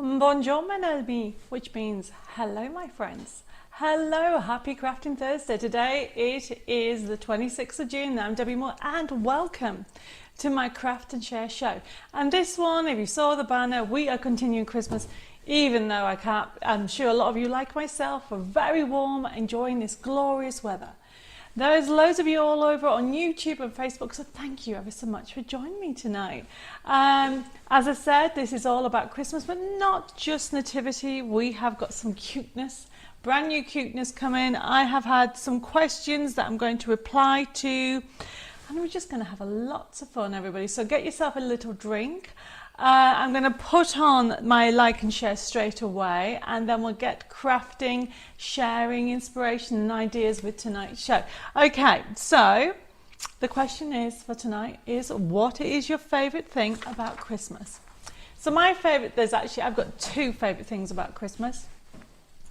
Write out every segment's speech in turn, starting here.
Bonjour mon ami, which means hello my friends. Hello, happy crafting Thursday. Today it is the 26th of June. I'm Debbie Moore and welcome to my craft and share show. And this one, if you saw the banner, we are continuing Christmas, even though I'm sure a lot of you like myself are very warm, enjoying this glorious weather. There's loads of you all over on YouTube and Facebook, so thank you ever so much for joining me tonight. As I said, this is all about Christmas, but not just nativity. We have got some cuteness, brand new cuteness coming. I have had some questions that I'm going to reply to, and we're just going to have lots of fun, everybody. So get yourself a little drink. I'm going to put on my like and share straight away, and then we'll get crafting, sharing, inspiration and ideas with tonight's show. Okay, so the question is for tonight is, what is your favourite thing about Christmas? So my favourite, I've got two favourite things about Christmas.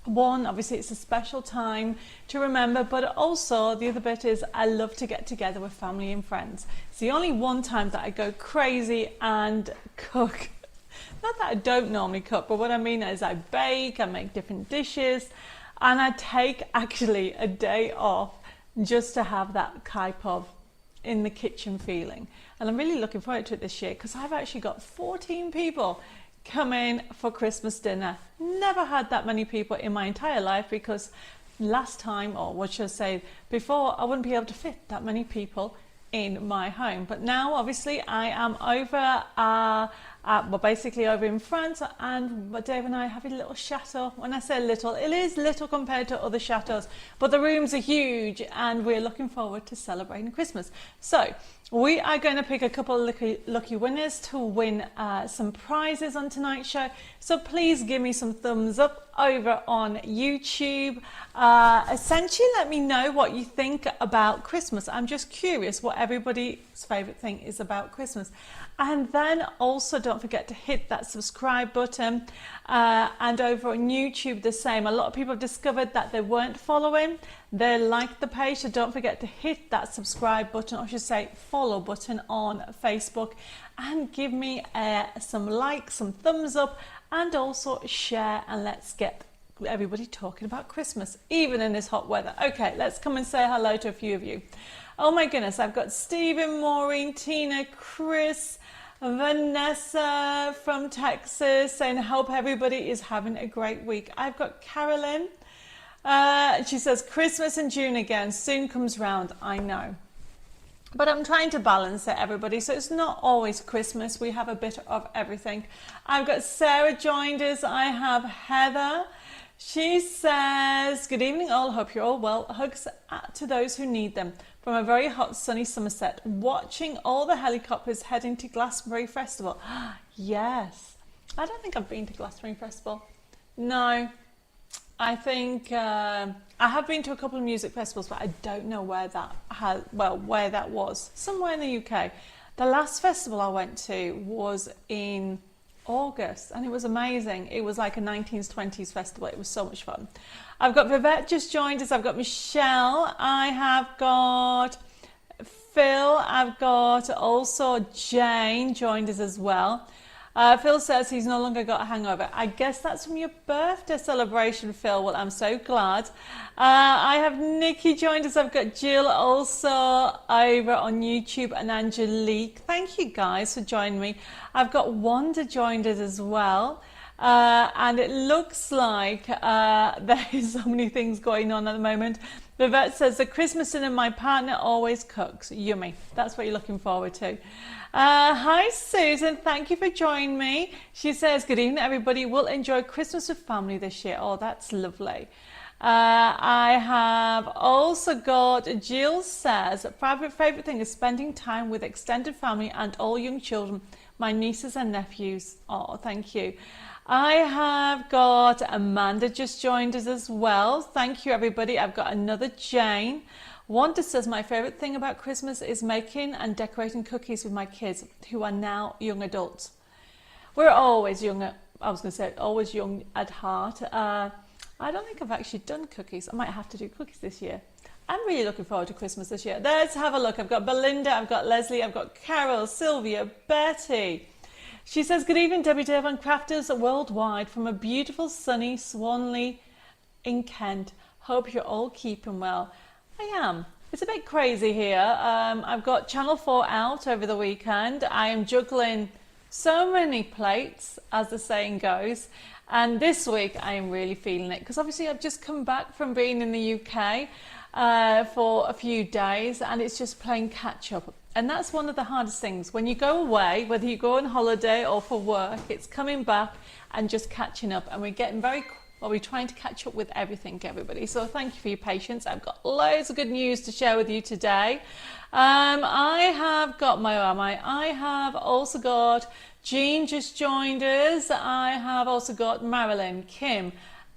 One, obviously it's a special time to remember, but also the other bit is I love to get together with family and friends. It's the only one time that I go crazy and cook. Not that I don't normally cook, but what I mean is I bake, I make different dishes, and I take actually a day off just to have that type of in the kitchen feeling. And I'm really looking forward to it this year because I've actually got 14 people come in for Christmas dinner. Never had that many people in my entire life because last time, or what should I say, before, I wouldn't be able to fit that many people in my home. But now obviously I am over basically over in France, and Dave and I have a little chateau. When I say little, it is little compared to other chateaus, but the rooms are huge and we're looking forward to celebrating Christmas. So we are going to pick a couple of lucky winners to win some prizes on tonight's show. So please give me some thumbs up over on YouTube. Essentially, let me know what you think about Christmas. I'm just curious what everybody's favourite thing is about Christmas. And then also don't forget to hit that subscribe button, and over on YouTube the same. A lot of people have discovered that they weren't following. They liked the page, so don't forget to hit that subscribe button, or I should say follow button on Facebook, and give me some likes, some thumbs up, and also share, and let's get everybody talking about Christmas, even in this hot weather. Okay, let's come and say hello to a few of you. Oh my goodness, I've got Stephen, Maureen, Tina, Chris, Vanessa from Texas saying, I hope everybody is having a great week. I've got Carolyn. She says, Christmas in June again, soon comes round. I know. But I'm trying to balance it, everybody. So it's not always Christmas. We have a bit of everything. I've got Sarah joined us. I have Heather. She says, good evening all. Hope you're all well. Hugs to those who need them. From a very hot sunny Somerset, watching all the helicopters heading to Glastonbury Festival. Yes. I don't think I've been to Glastonbury Festival. No. I think I have been to a couple of music festivals, but I don't know where that was. Somewhere in the UK. The last festival I went to was in August, and it was amazing. It was like a 1920s festival. It was so much fun. I've got Vivette just joined us. I've got Michelle. I have got Phil. I've got also Jane joined us as well. Phil says he's no longer got a hangover. I guess that's from your birthday celebration, Phil. Well, I'm so glad. I have Nikki joined us. I've got Jill also over on YouTube, and Angelique. Thank you guys for joining me. I've got Wanda joined us as well. And it looks like there is so many things going on at the moment. Vivette says, the Christmas dinner my partner always cooks. Yummy. That's what you're looking forward to. Hi Susan, thank you for joining me. She says, good evening everybody. We'll enjoy Christmas with family this year. Oh, that's lovely. I have also got Jill says, favorite thing is spending time with extended family and all young children, my nieces and nephews. Oh, thank you. I have got Amanda just joined us as well. Thank you everybody. I've got another Jane. Wanda says, my favourite thing about Christmas is making and decorating cookies with my kids who are now young adults. We're always young, always young at heart. I don't think I've actually done cookies. I might have to do cookies this year. I'm really looking forward to Christmas this year. Let's have a look. I've got Belinda, I've got Leslie, I've got Carol, Sylvia, Betty. She says, good evening, Debbie Dave and crafters worldwide from a beautiful sunny Swanley in Kent. Hope you're all keeping well. I am. It's a bit crazy here. I've got Channel 4 out over the weekend. I am juggling so many plates, as the saying goes. And this week I am really feeling it because obviously I've just come back from being in the UK for a few days, and it's just playing catch up. And that's one of the hardest things. When you go away, whether you go on holiday or for work, it's coming back and just catching up. And we're getting we're trying to catch up with everything, everybody. So thank you for your patience. I've got loads of good news to share with you today. I have got I have also got Jean just joined us. I have also got Marilyn, Kim,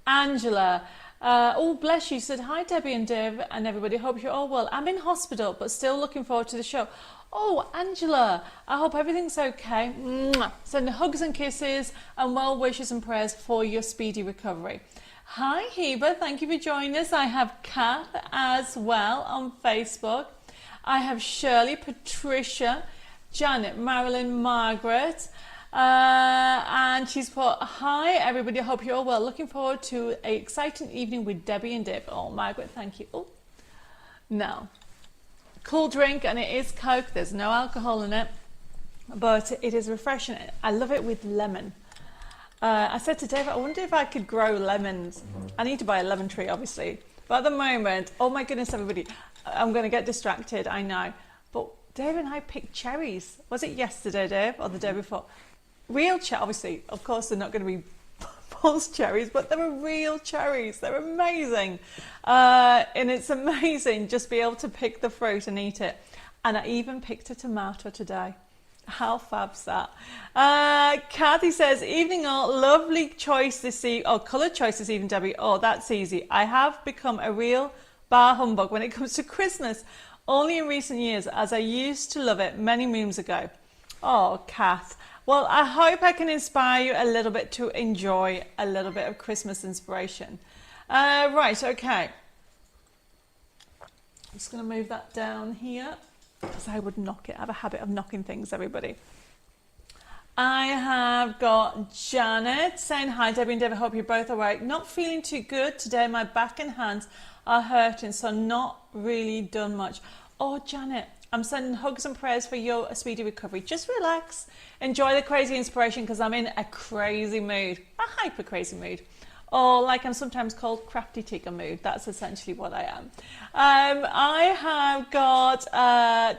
Angela. Oh, bless you. Said, hi, Debbie and Dave and everybody. Hope you're all well. I'm in hospital, but still looking forward to the show. Oh, Angela, I hope everything's okay. Mwah. Send hugs and kisses and well wishes and prayers for your speedy recovery. Hi, Heba. Thank you for joining us. I have Kath as well on Facebook. I have Shirley, Patricia, Janet, Marilyn, Margaret. And she's put, hi everybody, I hope you're all well. Looking forward to an exciting evening with Debbie and Dave. Oh, Margaret, thank you. Oh, now, cool drink, and it is Coke. There's no alcohol in it, but it is refreshing. I love it with lemon. I said to Dave, I wonder if I could grow lemons. I need to buy a lemon tree, obviously. But at the moment, oh my goodness, everybody, I'm going to get distracted, I know. But Dave and I picked cherries. Was it yesterday, Dave, or the day before? Real cherries, obviously, of course they're not going to be false cherries, but they're real cherries. They're amazing. And it's amazing just be able to pick the fruit and eat it. And I even picked a tomato today. How fab's that? Kathy says, evening all, lovely choice this evening. Oh, colour choice this evening, Debbie. Oh, that's easy. I have become a real bar humbug when it comes to Christmas. Only in recent years, as I used to love it many moons ago. Oh, Kath. Well, I hope I can inspire you a little bit to enjoy a little bit of Christmas inspiration. Right, okay. I'm just going to move that down here because I would knock it. I have a habit of knocking things, everybody. I have got Janet saying, hi, Debbie and Dave, I hope you're both all right. Not feeling too good today. My back and hands are hurting, so not really done much. Oh, Janet, I'm sending hugs and prayers for your speedy recovery. Just relax. Enjoy the crazy inspiration because I'm in a crazy mood, a hyper crazy mood. Or like I'm sometimes called crafty tika mood. That's essentially what I am. I have got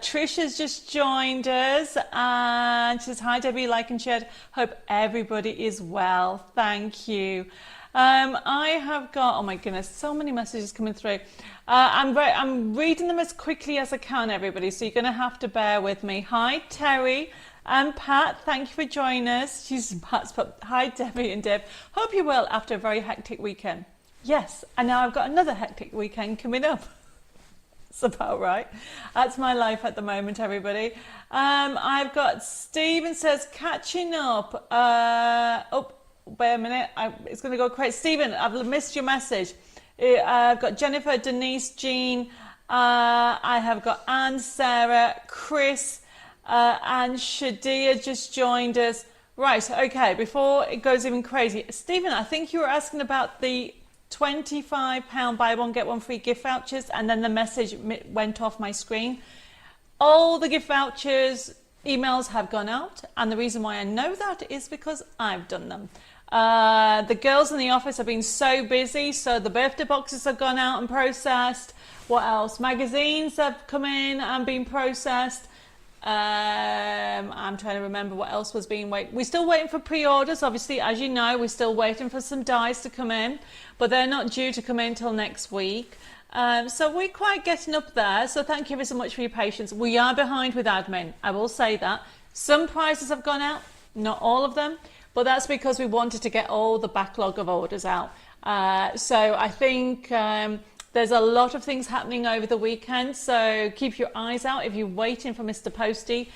Trisha's just joined us and she says, hi Debbie, like and shared. Hope everybody is well. Thank you. I have got, oh my goodness, so many messages coming through. I'm reading them as quickly as I can, everybody, so you're going to have to bear with me. Hi, Terry and Pat, thank you for joining us. Pat's put, hi, Debbie and Deb. Hope you're well after a very hectic weekend. Yes, and now I've got another hectic weekend coming up. It's about right. That's my life at the moment, everybody. I've got Stephen says, catching up. Wait a minute, it's going to go quick. Stephen, I've missed your message. I've got Jennifer, Denise, Jean. I have got Anne, Sarah, Chris, and Shadia just joined us. Right, okay, before it goes even crazy. Stephen, I think you were asking about the £25 buy one, get one free gift vouchers, and then the message went off my screen. All the gift vouchers emails have gone out, and the reason why I know that is because I've done them. The girls in the office have been so busy, so the birthday boxes have gone out and processed. What else? Magazines have come in and been processed. I'm trying to remember what else was being waiting. We're still waiting for pre-orders, obviously, as you know. We're still waiting for some dies to come in, but they're not due to come in until next week. So we're quite getting up there, so thank you ever so much for your patience. We are behind with admin, I will say that. Some prizes have gone out, not all of them, but that's because we wanted to get all the backlog of orders out. So I think there's a lot of things happening over the weekend, so keep your eyes out if you're waiting for Mr. Posty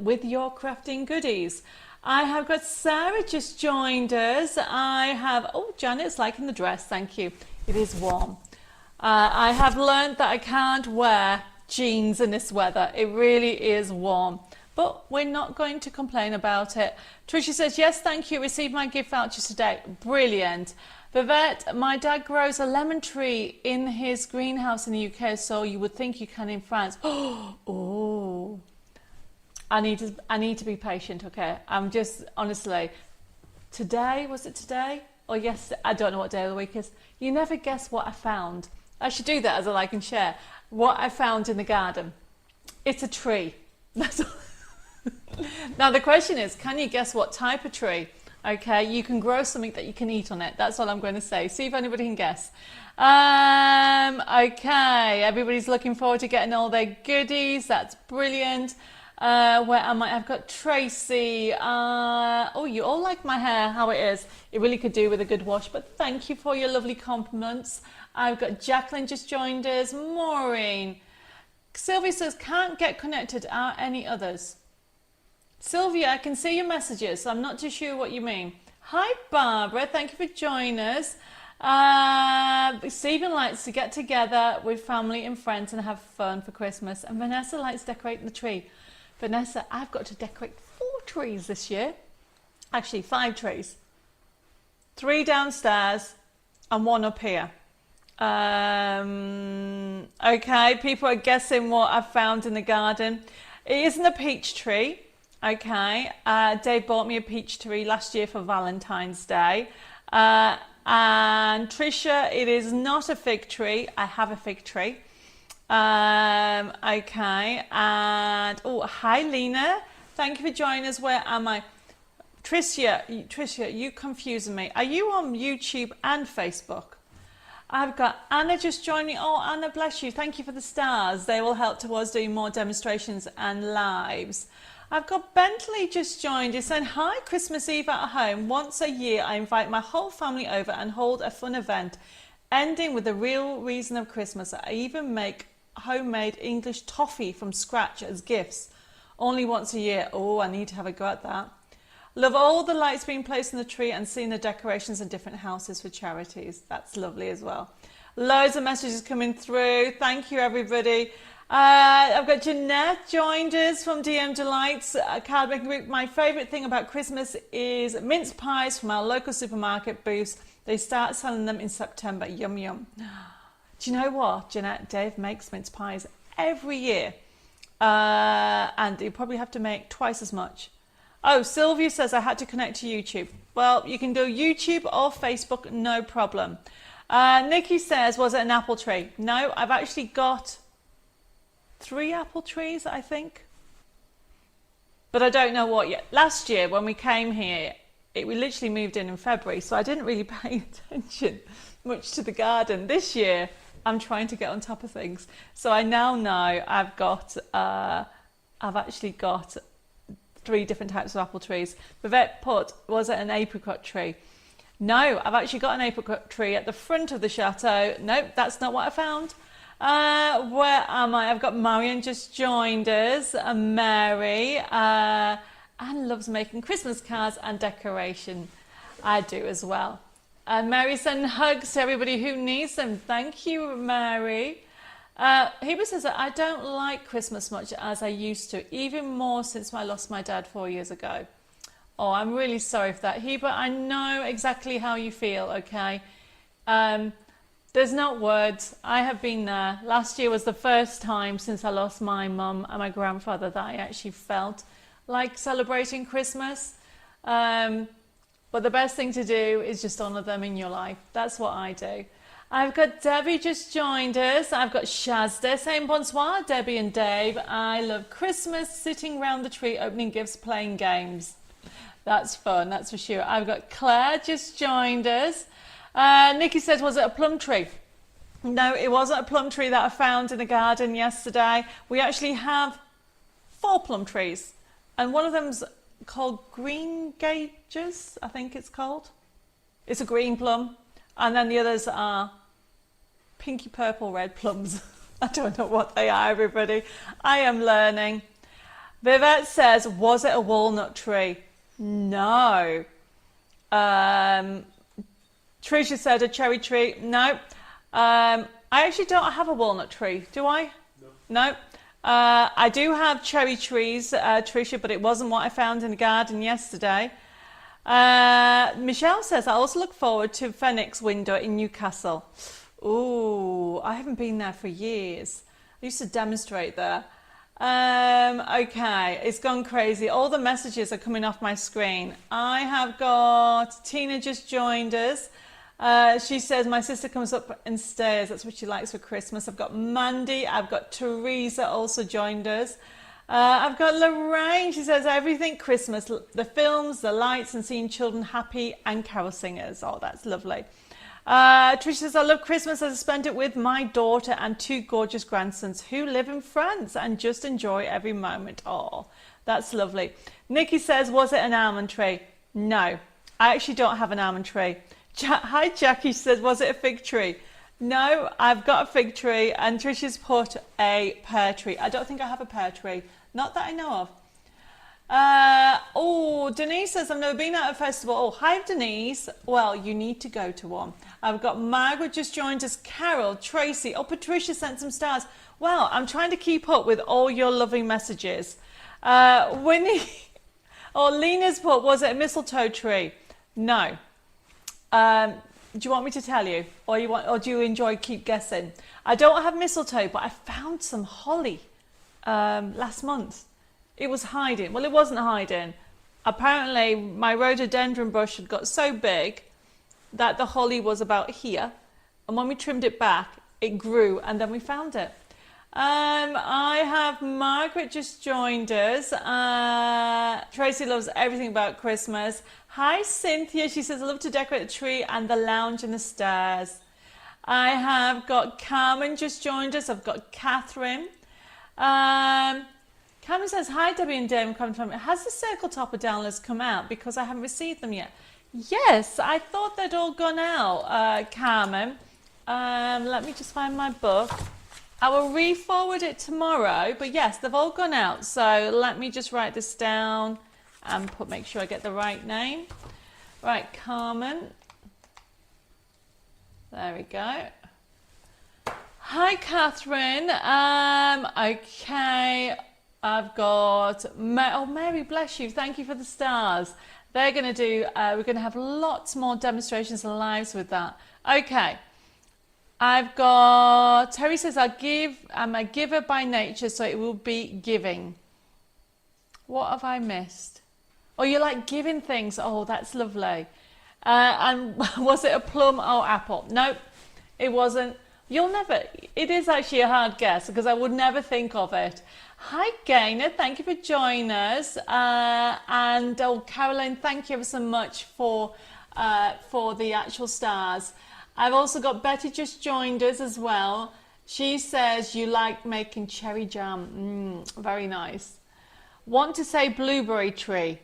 with your crafting goodies. I have got Sarah just joined us. I have, oh, Janet's liking the dress, thank you. It is warm. I have learned that I can't wear jeans in this weather. It really is warm. but we're not going to complain about it. Tricia says, yes, thank you. Received my gift vouchers today. Brilliant. Vivette, my dad grows a lemon tree in his greenhouse in the UK, so you would think you can in France. Oh, I need to be patient, okay? I'm just, honestly, today, was it today? Or yes, I don't know what day of the week is. You never guess what I found. I should do that as a like and share. What I found in the garden. It's a tree. That's all. Now the question is, can you guess what type of tree? Okay, you can grow something that you can eat on it. That's all I'm going to say. See if anybody can guess. Okay, everybody's looking forward to getting all their goodies. That's brilliant. Where am I? I've got Tracy. Oh, you all like my hair, how it is. It really could do with a good wash, but thank you for your lovely compliments. I've got Jacqueline just joined us. Maureen. Sylvia says, can't get connected. Are any others? Sylvia, I can see your messages, so I'm not too sure what you mean. Hi, Barbara. Thank you for joining us. Stephen likes to get together with family and friends and have fun for Christmas. And Vanessa likes decorating the tree. Vanessa, I've got to decorate 4 trees this year. Actually, 5 trees. 3 downstairs and 1 up here. Okay, people are guessing what I've found in the garden. It isn't a peach tree. Okay, Dave bought me a peach tree last year for Valentine's Day. And Tricia, it is not a fig tree. I have a fig tree. Okay, and oh, hi Lena. Thank you for joining us. Where am I? Tricia, you confusing me. Are you on YouTube and Facebook? I've got Anna just joining. Oh, Anna, bless you. Thank you for the stars. They will help towards doing more demonstrations and lives. I've got Bentley just joined. He's saying, hi, Christmas Eve at home. Once a year, I invite my whole family over and hold a fun event, ending with the real reason of Christmas. I even make homemade English toffee from scratch as gifts. Only once a year. Oh, I need to have a go at that. Love all the lights being placed in the tree and seeing the decorations in different houses for charities. That's lovely as well. Loads of messages coming through. Thank you, everybody. I've got Jeanette joined us from DM Delights card making group. My favourite thing about Christmas is mince pies from our local supermarket booths. They start selling them in September. Yum, yum. Do you know what, Jeanette? Dave makes mince pies every year. And you probably have to make twice as much. Oh, Sylvia says I had to connect to YouTube. Well, you can do YouTube or Facebook, no problem. Nikki says, was it an apple tree? No, I've actually got 3 apple trees, I think. But I don't know what yet. Last year when we came here, we literally moved in February, so I didn't really pay attention much to the garden. This year, I'm trying to get on top of things. So I now know I've actually got 3 different types of apple trees. Vivette put, was it an apricot tree? No, I've actually got an apricot tree at the front of the chateau. Nope, that's not what I found. Where am I? I've got Marion just joined us. Mary. Anne loves making Christmas cards and decoration. I do as well. And Mary sending hugs to everybody who needs them. Thank you, Mary. Heba says that I don't like Christmas much as I used to, even more since I lost my dad 4 years ago. Oh, I'm really sorry for that. Heba, I know exactly how you feel, okay? There's not words. I have been there. Last year was the first time since I lost my mum and my grandfather that I actually felt like celebrating Christmas. But the best thing to do is just honour them in your life. That's what I do. I've got Debbie just joined us. I've got Shazda saying bonsoir, Debbie and Dave. I love Christmas, sitting round the tree, opening gifts, playing games. That's fun, that's for sure. I've got Claire just joined us. Nikki says, was it a plum tree? No, it wasn't a plum tree that I found in the garden yesterday. We actually have 4 plum trees. And one of them's called green gauges, I think it's called. It's a green plum. And then the others are pinky purple red plums. I don't know what they are, everybody. I am learning. Vivette says, was it a walnut tree? No. Tricia said a cherry tree. No. I actually don't have a walnut tree, do I? No. I do have cherry trees, Tricia, but it wasn't what I found in the garden yesterday. Michelle says, I also look forward to Phoenix Window in Newcastle. Ooh, I haven't been there for years. I used to demonstrate there. Okay, it's gone crazy. All the messages are coming off my screen. I have got Tina just joined us. She says, my sister comes up and stays. That's what she likes for Christmas. I've got Mandy. I've got Teresa also joined us. I've got Lorraine. She says, everything Christmas. The films, the lights, and seeing children happy and carol singers. Oh, that's lovely. Tricia says, I love Christmas as I spent it with my daughter and two gorgeous grandsons who live in France and just enjoy every moment. Oh, that's lovely. Nikki says, was it an almond tree? No, I actually don't have an almond tree. Hi, Jackie says, was it a fig tree? No, I've got a fig tree, and Tricia's put a pear tree. I don't think I have a pear tree, not that I know of. Oh, Denise says, I've never been at a festival. Oh, hi, Denise. Well, you need to go to one. I've got Margaret just joined us, Carol, Tracy. Oh, Patricia sent some stars. Well, I'm trying to keep up with all your loving messages. Winnie, or Lena's put, was it a mistletoe tree? No. Do you want me to tell you, or do you enjoy keep guessing? I don't have mistletoe, but I found some holly last month. It was hiding. Well, it wasn't hiding. Apparently, my rhododendron bush had got so big that the holly was about here, and when we trimmed it back, it grew, and then we found it. I have Margaret just joined us. Tracy loves everything about Christmas. Hi, Cynthia. She says, I love to decorate the tree and the lounge and the stairs. I have got Carmen just joined us. I've got Catherine. Carmen says, hi, Debbie and Dave. Has the circle topper downloads come out? Because I haven't received them yet. Yes, I thought they'd all gone out, Carmen. Let me just find my book. I will re-forward it tomorrow, but yes, they've all gone out. So let me just write this down and make sure I get the right name. Right, Carmen. There we go. Hi, Catherine. Okay, I've got, oh, Mary, bless you. Thank you for the stars. They're going to do, we're going to have lots more demonstrations and lives with that. Okay. I've got, Terry says, I'm a giver by nature, so it will be giving. What have I missed? Oh, you like giving things. Oh, that's lovely. And was it a plum or apple? Nope, it wasn't. You'll never, it is actually a hard guess because I would never think of it. Hi, Gaynor, thank you for joining us. And oh, Caroline, thank you ever so much for the actual stars. I've also got Betty just joined us as well. She says you like making cherry jam. Very nice. Want to say blueberry tree.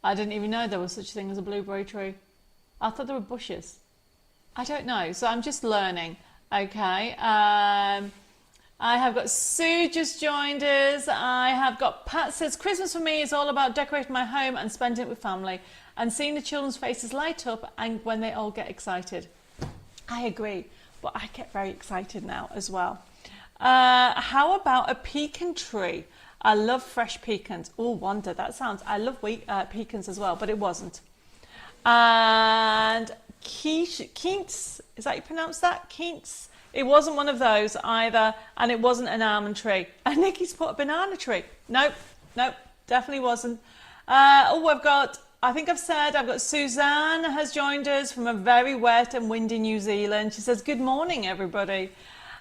I didn't even know there was such a thing as a blueberry tree. I thought there were bushes. I don't know, so I'm just learning. Okay. I have got Sue just joined us. I have got Pat says, Christmas for me is all about decorating my home and spending it with family and seeing the children's faces light up and when they all get excited. I agree, but I get very excited now as well. How about a pecan tree? I love fresh pecans. Oh, wonder, that sounds, I love pecans as well, but it wasn't. And Keats, is that how you pronounce that? Keats? It wasn't one of those either, and it wasn't an almond tree. And Nikki's put a banana tree. Nope, definitely wasn't. I think I've got Suzanne has joined us from a very wet and windy New Zealand. She says, good morning, everybody.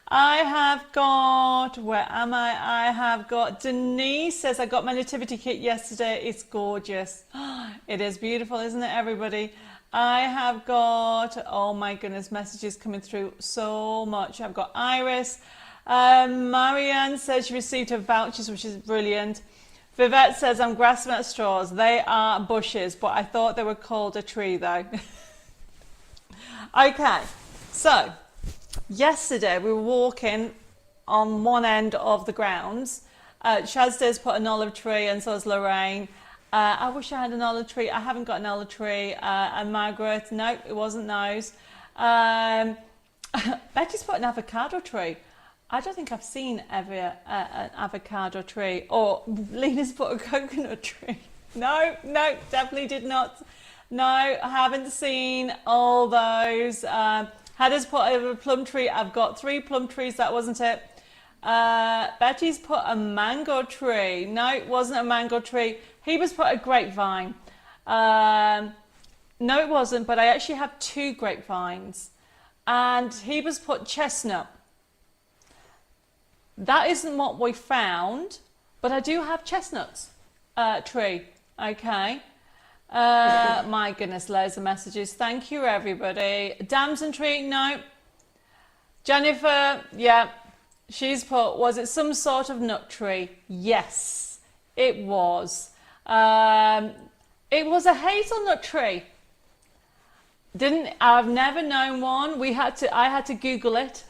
I have got, where am I? I have got Denise says, I got my nativity kit yesterday. It's gorgeous. It is beautiful, isn't it, everybody? I have got, oh my goodness, messages coming through so much. I've got Iris. Marianne says she received her vouchers, which is brilliant. Vivette says, I'm grasping at straws. They are bushes, but I thought they were called a tree, though. Okay, so yesterday we were walking on one end of the grounds. Shazda's put an olive tree, and so has Lorraine. I wish I had an olive tree. I haven't got an olive tree. And Margaret, nope, it wasn't those. Betty's put an avocado tree. I don't think I've seen ever an avocado tree, or Lena's put a coconut tree. No, definitely did not. No, I haven't seen all those. Heather's put a plum tree. I've got 3 plum trees. That wasn't it. Betty's put a mango tree. No, it wasn't a mango tree. Heber's put a grapevine. No, it wasn't, but I actually have 2 grapevines. And Heber's put chestnut. That isn't what we found, but I do have chestnuts tree. Okay. My goodness, loads of messages. Thank you, everybody. Damson tree, no. Jennifer, yeah. She's put, was it some sort of nut tree? Yes, it was. It was a hazelnut tree. I've never known one. I had to Google it.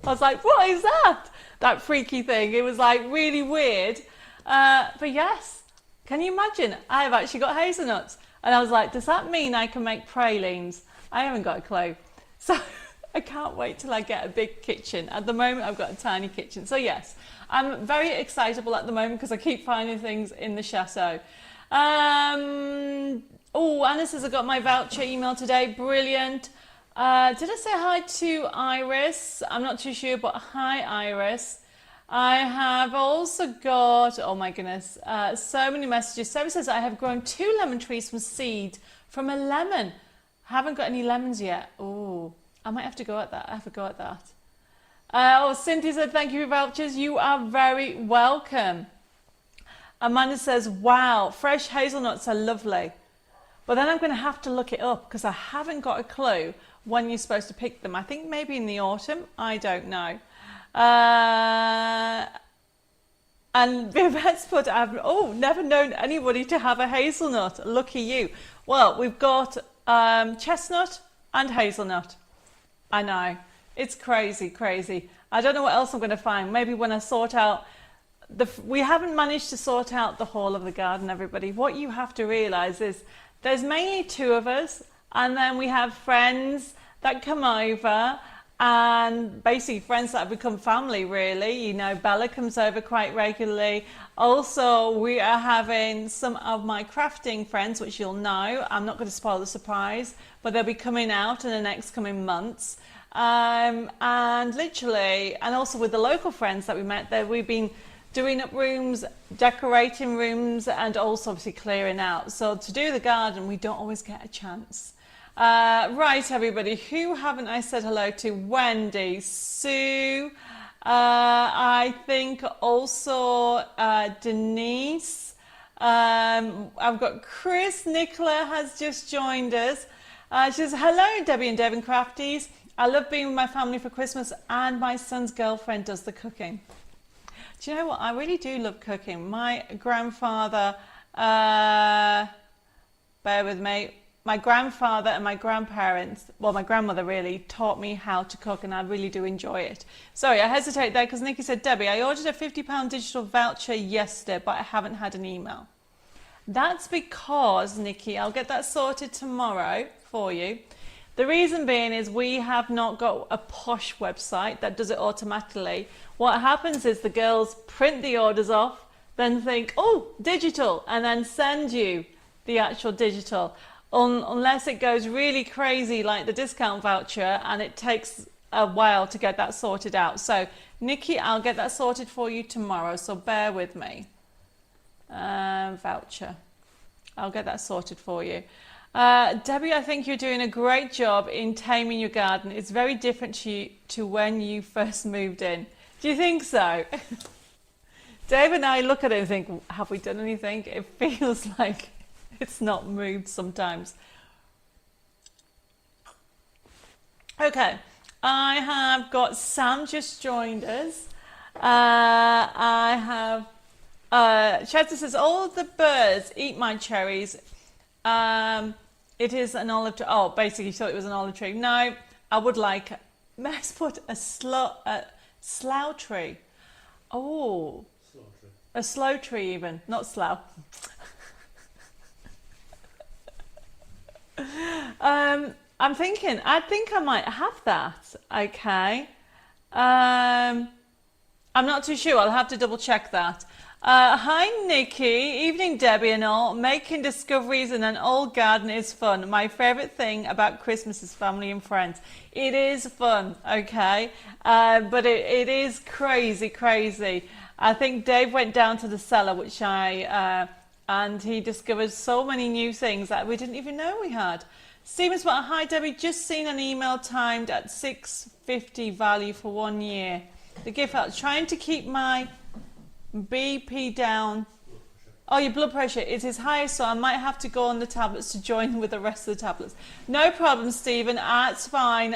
I was like, what is that? That freaky thing. It was like really weird. But yes, can you imagine? I've actually got hazelnuts. And I was like, does that mean I can make pralines? I haven't got a clue. So I can't wait till I get a big kitchen. At the moment, I've got a tiny kitchen. So yes, I'm very excitable at the moment because I keep finding things in the chateau. Oh, Anna says I got my voucher email today. Brilliant. Did I say hi to Iris? I'm not too sure, but hi, Iris. I have also got, oh my goodness, so many messages. Sarah says I have grown 2 lemon trees from seed from a lemon. Haven't got any lemons yet. Oh, I might have to go at that. I have to go at that. Cynthia said thank you for vouchers. You are very welcome. Amanda says, wow, fresh hazelnuts are lovely. But then I'm going to have to look it up because I haven't got a clue when you're supposed to pick them. I think maybe in the autumn. I don't know. And Vivette's put, I've never known anybody to have a hazelnut. Lucky you. Well, we've got chestnut and hazelnut. I know. It's crazy, crazy. I don't know what else I'm going to find. Maybe when I sort out we haven't managed to sort out the whole of the garden, everybody. What you have to realise is there's mainly 2 of us, and then we have friends that come over, and basically friends that have become family, really. You know, Bella comes over quite regularly. Also, we are having some of my crafting friends, which you'll know. I'm not going to spoil the surprise, but they'll be coming out in the next coming months. And literally, and also with the local friends that we met there, we've been doing up rooms, decorating rooms, and also obviously clearing out. So to do the garden, we don't always get a chance. Right, everybody, who haven't I said hello to? Wendy, Sue, I think also Denise. I've got Chris. Nicola has just joined us. She says, hello, Debbie and Devon Crafties. I love being with my family for Christmas, and my son's girlfriend does the cooking. Do you know what? I really do love cooking. My grandfather, bear with me, my grandfather and my grandparents, well, my grandmother really taught me how to cook, and I really do enjoy it. Sorry, I hesitate there because Nikki said, Debbie, I ordered a £50 digital voucher yesterday, but I haven't had an email. That's because, Nikki, I'll get that sorted tomorrow for you. The reason being is we have not got a posh website that does it automatically. What happens is the girls print the orders off, then think, oh, digital, and then send you the actual digital. Unless it goes really crazy like the discount voucher, and it takes a while to get that sorted out. So, Nikki, I'll get that sorted for you tomorrow, so bear with me. Voucher. I'll get that sorted for you. Debbie, I think you're doing a great job in taming your garden. It's very different to when you first moved in. Do you think so? Dave and I look at it and think, have we done anything? It feels like it's not moved sometimes. Okay, I have got Sam just joined us. I have Chester says, all the birds eat my cherries. It is an olive tree. Oh, basically, you thought it was an olive tree. No, I would like, let's put a slough tree. Oh, a slow tree even, not slough. I'm thinking, I think I might have that. Okay. I'm not too sure. I'll have to double check that. Hi Nikki, evening Debbie and all. Making discoveries in an old garden is fun. My favourite thing about Christmas is family and friends. It is fun, okay? But it is crazy. I think Dave went down to the cellar, and he discovered so many new things that we didn't even know we had. Stephen's what? Hi Debbie, just seen an email timed at 650 value for 1 year. The gift out. Trying to keep my BP down. Oh, your blood pressure. It is higher, so I might have to go on the tablets to join with the rest of the tablets. No problem, Stephen. It's fine.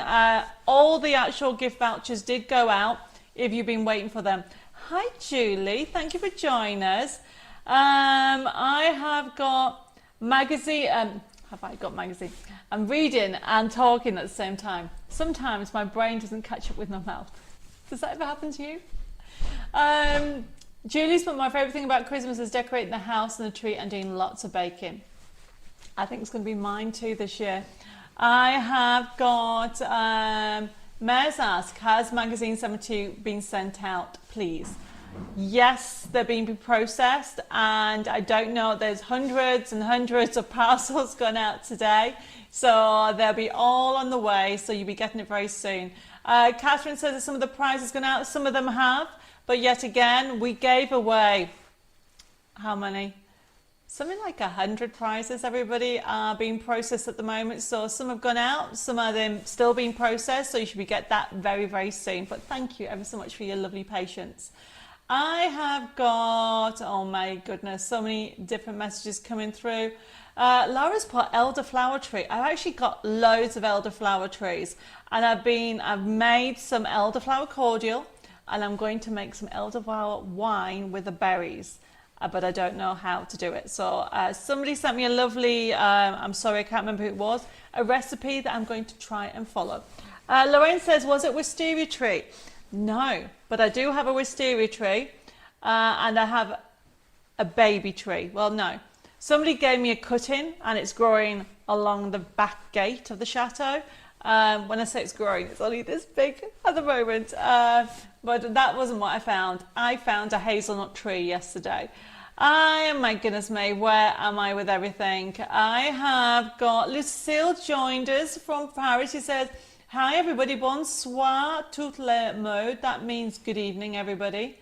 All the actual gift vouchers did go out if you've been waiting for them. Hi, Julie. Thank you for joining us. I have got magazine. Have I got magazine? I'm reading and talking at the same time. Sometimes my brain doesn't catch up with my mouth. Does that ever happen to you? Julie's put my favourite thing about Christmas is decorating the house and the tree and doing lots of baking. I think it's going to be mine too this year. I have got Mares ask, has magazine 72 been sent out, please? Yes, they're being processed, and I don't know, there's hundreds and hundreds of parcels gone out today, so they'll be all on the way, so you'll be getting it very soon. Catherine says that some of the prizes gone out, some of them have, but yet again, we gave away, how many? Something like 100 prizes, everybody, are being processed at the moment. So some have gone out, some of them still being processed, so you should get that very soon. But thank you ever so much for your lovely patience. I have got, oh my goodness, so many different messages coming through. Laura's put elderflower tree. I've actually got loads of elderflower trees, and I've made some elderflower cordial, and I'm going to make some elderflower wine with the berries, but I don't know how to do it. So somebody sent me a lovely, I'm sorry, I can't remember who it was, a recipe that I'm going to try and follow. Lorraine says, was it wisteria tree? No, but I do have a wisteria tree, and I have a baby tree. Well, no. Somebody gave me a cutting, and it's growing along the back gate of the chateau. When I say it's growing, it's only this big at the moment. But that wasn't what I found. I found a hazelnut tree yesterday. My goodness me, where am I with everything? I have got Lucille joined us from Paris. She says, hi everybody, bonsoir tout le monde. That means good evening, everybody.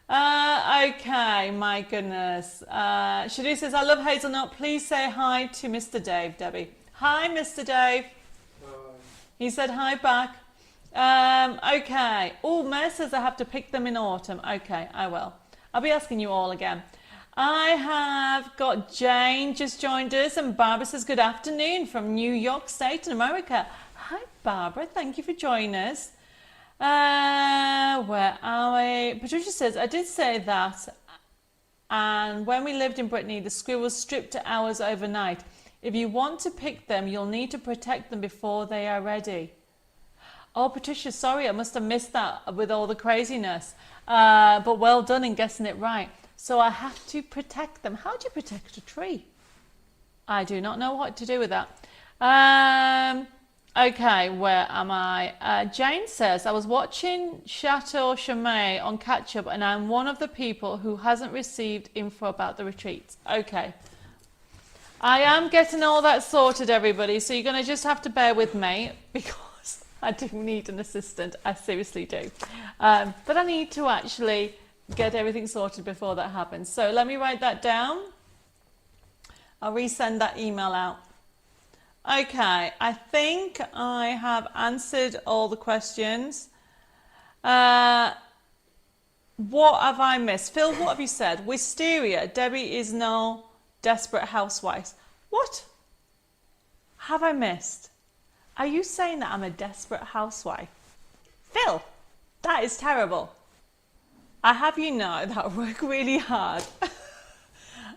Okay, my goodness. Shadu says, I love hazelnut. Please say hi to Mr. Dave, Debbie. Hi, Mr. Dave. He said hi back. Okay. Oh, Mare says I have to pick them in autumn. Okay, I will. I'll be asking you all again. I have got Jane just joined us, and Barbara says good afternoon from New York State in America. Hi, Barbara. Thank you for joining us. Where are we? Patricia says, I did say that, and when we lived in Brittany, the squirrels stripped to ours overnight. If you want to pick them, you'll need to protect them before they are ready. Oh, Patricia, sorry, I must have missed that with all the craziness. But well done in guessing it right. So I have to protect them. How do you protect a tree? I do not know what to do with that. Okay, where am I? Jane says, I was watching Chateau Chimay on catch up, and I'm one of the people who hasn't received info about the retreats. Okay. I am getting all that sorted, everybody, so you're going to just have to bear with me because I do need an assistant. I seriously do. But I need to actually get everything sorted before that happens. So let me write that down. I'll resend that email out. Okay, I think I have answered all the questions. What have I missed? Phil, what have you said? Wisteria, Debbie is no desperate housewife. What have I missed? Are you saying that I'm a desperate housewife? Phil, that is terrible. I have you know that I work really hard.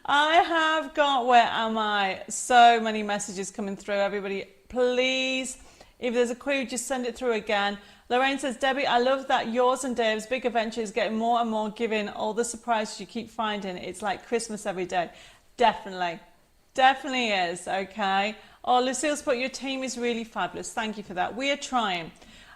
I have got, where am I? So many messages coming through, everybody. Please, if there's a query, just send it through again. Lorraine says, Debbie, I love that yours and Dave's big adventure is getting more and more, given all the surprises you keep finding. It's like Christmas every day. Definitely is. Okay. Oh, Lucille's put, your team is really fabulous. Thank you for that. We are trying.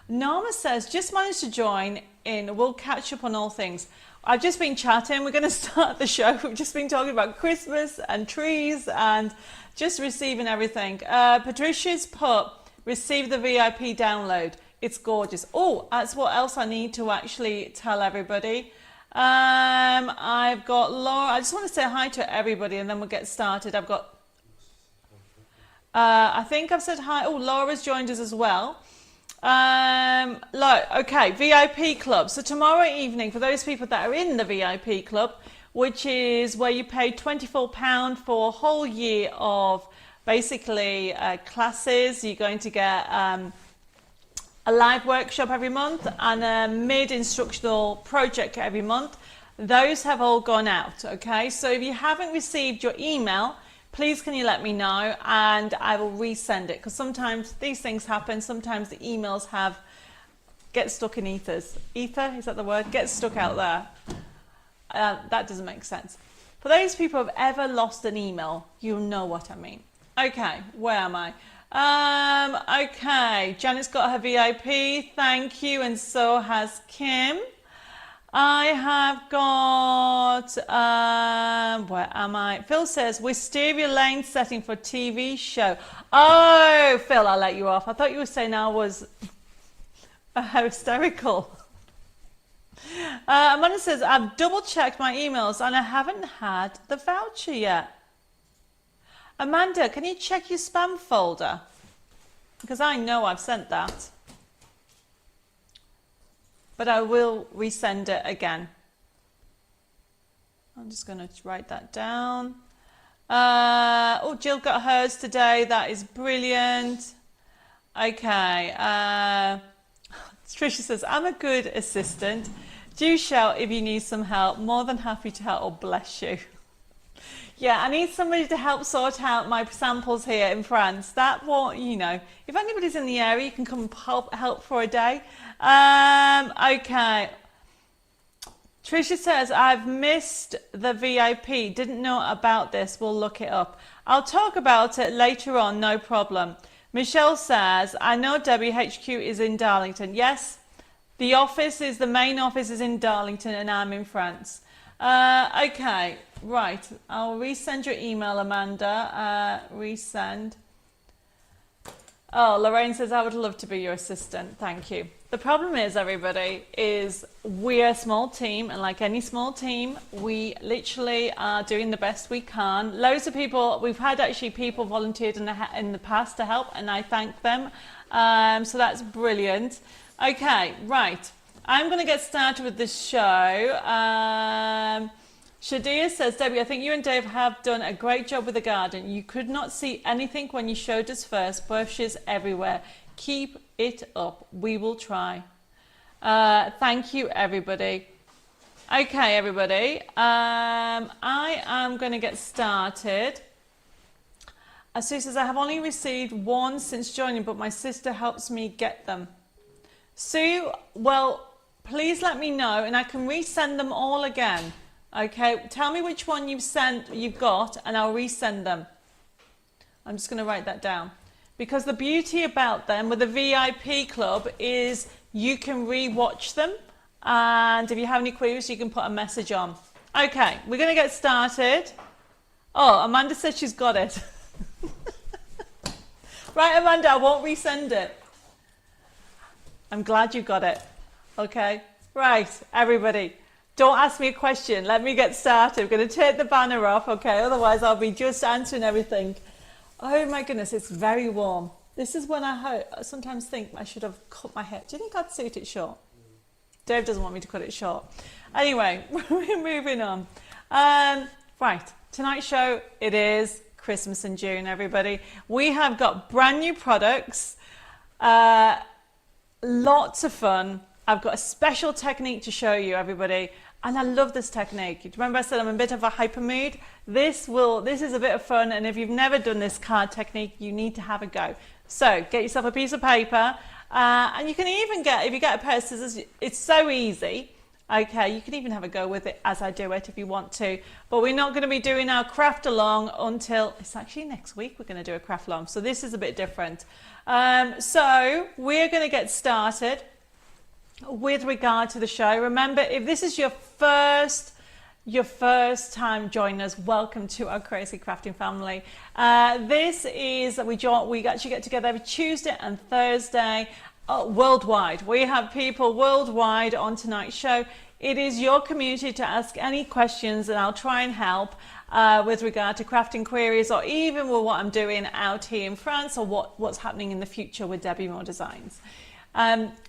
Norma says, just managed to join in. We'll catch up on all things. I've just been chatting. We're going to start the show. We've just been talking about Christmas and trees and just receiving everything. Patricia's put, receive the VIP download. It's gorgeous. Oh, that's what else I need to actually tell everybody. I've got Laura. I just want to say hi to everybody and then we'll get started. I've got, I think I've said hi. Oh, Laura's joined us as well. Okay, VIP club. So tomorrow evening, for those people that are in the VIP club, which is where you pay £24 for a whole year of basically classes, you're going to get a live workshop every month and a mid-instructional project every month. Those have all gone out, okay? So if you haven't received your email, please can you let me know and I will resend it, because sometimes these things happen. Sometimes the emails get stuck in ethers. Ether, is that the word? Get stuck out there. That doesn't make sense. For those people who have ever lost an email, you'll know what I mean. Okay, where am I? Okay, Janet's got her VIP, thank you, and so has Kim. I have got, where am I? Phil says, Wisteria Lane setting for TV show. Oh, Phil, I'll let you off. I thought you were saying I was hysterical. Amanda says, I've double checked my emails and I haven't had the voucher yet. Amanda, can you check your spam folder? Because I know I've sent that. But I will resend it again. I'm just going to write that down. Oh, Jill got hers today. That is brilliant. Okay. Tricia says, I'm a good assistant. Do shout if you need some help. More than happy to help. Oh, bless you. Yeah, I need somebody to help sort out my samples here in France. That what, you know, if anybody's in the area, you can come help for a day. Okay. Tricia says, I've missed the VIP. Didn't know about this. We'll look it up. I'll talk about it later on. No problem. Michelle says, I know WHQ is in Darlington. Yes, the main office is in Darlington and I'm in France. Okay, right. I'll resend your email, Amanda. Resend. Oh, Lorraine says, I would love to be your assistant. Thank you. The problem is, everybody, is we're a small team, and like any small team, we literally are doing the best we can. Loads of people, we've had actually people volunteered in the past to help, and I thank them. So that's brilliant. Okay, right. I'm going to get started with this show. Shadia says, Debbie, I think you and Dave have done a great job with the garden. You could not see anything when you showed us first. Bushes everywhere. Keep it up. We will try. Thank you, everybody. Okay, everybody. I am going to get started. Sue says, I have only received one since joining, but my sister helps me get them. Sue, well, please let me know, and I can resend them all again. Okay, tell me which one you've got, and I'll resend them. I'm just going to write that down. Because the beauty about them with the VIP club is you can re-watch them, and if you have any queries, you can put a message on. Okay, we're going to get started. Oh, Amanda said she's got it. Right, Amanda, I won't resend it. I'm glad you got it. Okay, right, everybody. Don't ask me a question. Let me get started. We're going to take the banner off, okay? Otherwise, I'll be just answering everything. Oh my goodness, it's very warm. This is when I sometimes think I should have cut my hair. Do you think I'd suit it short? Dave doesn't want me to cut it short. Anyway, we're moving on. Right, tonight's show, it is Christmas in June, everybody. We have got brand new products, lots of fun. I've got a special technique to show you, everybody. And I love this technique. Remember I said I'm a bit of a hyper mood? This is a bit of fun, and if you've never done this card technique, you need to have a go. So get yourself a piece of paper, and you can even get, if you get a pair of scissors, it's so easy. Okay, you can even have a go with it as I do it if you want to. But we're not going to be doing our craft along until, it's actually next week we're going to do a craft along. So this is a bit different. So we're going to get started with regard to the show. Remember, if this is your first time joining us, welcome to our crazy crafting family. This is, we actually get together every Tuesday and Thursday. Worldwide. We have people worldwide on tonight's show. It is your community to ask any questions, and I'll try and help with regard to crafting queries, or even with what I'm doing out here in France, or what's happening in the future with Debbie Moore Designs.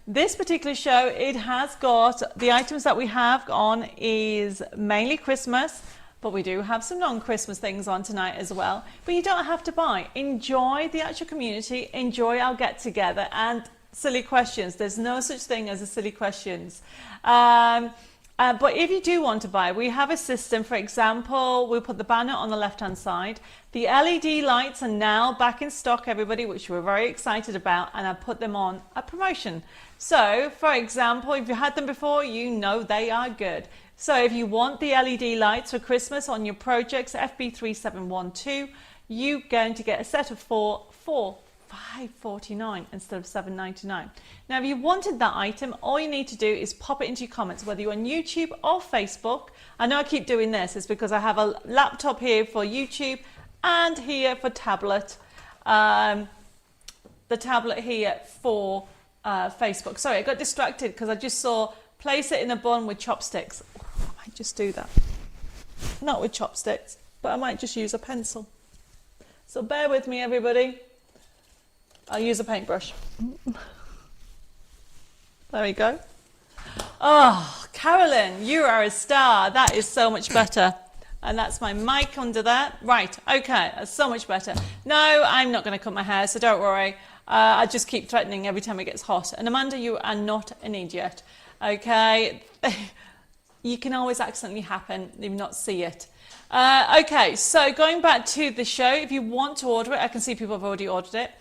This particular show, it has got the items that we have on is mainly Christmas, but we do have some non-Christmas things on tonight as well. But you don't have to buy. Enjoy the actual community, enjoy our get together, and silly questions. There's no such thing as a silly questions. But if you do want to buy, we have a system. For example, we put the banner on the left hand side. The LED lights are now back in stock, everybody, which we're very excited about, and I put them on a promotion. So for example, if you had them before, you know they are good. So if you want the LED lights for Christmas on your projects, FB3712, you're going to get a set of four for $5.49 instead of $7.99. Now, if you wanted that item, all you need to do is pop it into your comments, whether you're on YouTube or Facebook. I know I keep doing this, it's because I have a laptop here for YouTube and here for tablet. The tablet here for Facebook. Sorry, I got distracted because I just saw place it in a bun with chopsticks. Oh, I might just do that. Not with chopsticks, but I might just use a pencil. So bear with me, everybody. I'll use a paintbrush. There we go. Oh, Carolyn, you are a star. That is so much better. And that's my mic under that. Right, okay, that's so much better. No, I'm not going to cut my hair, so don't worry. I just keep threatening every time it gets hot. And Amanda, you are not an idiot. Okay, you can always accidentally happen, if not see it. Okay, so going back to the show, if you want to order it, I can see people have already ordered it.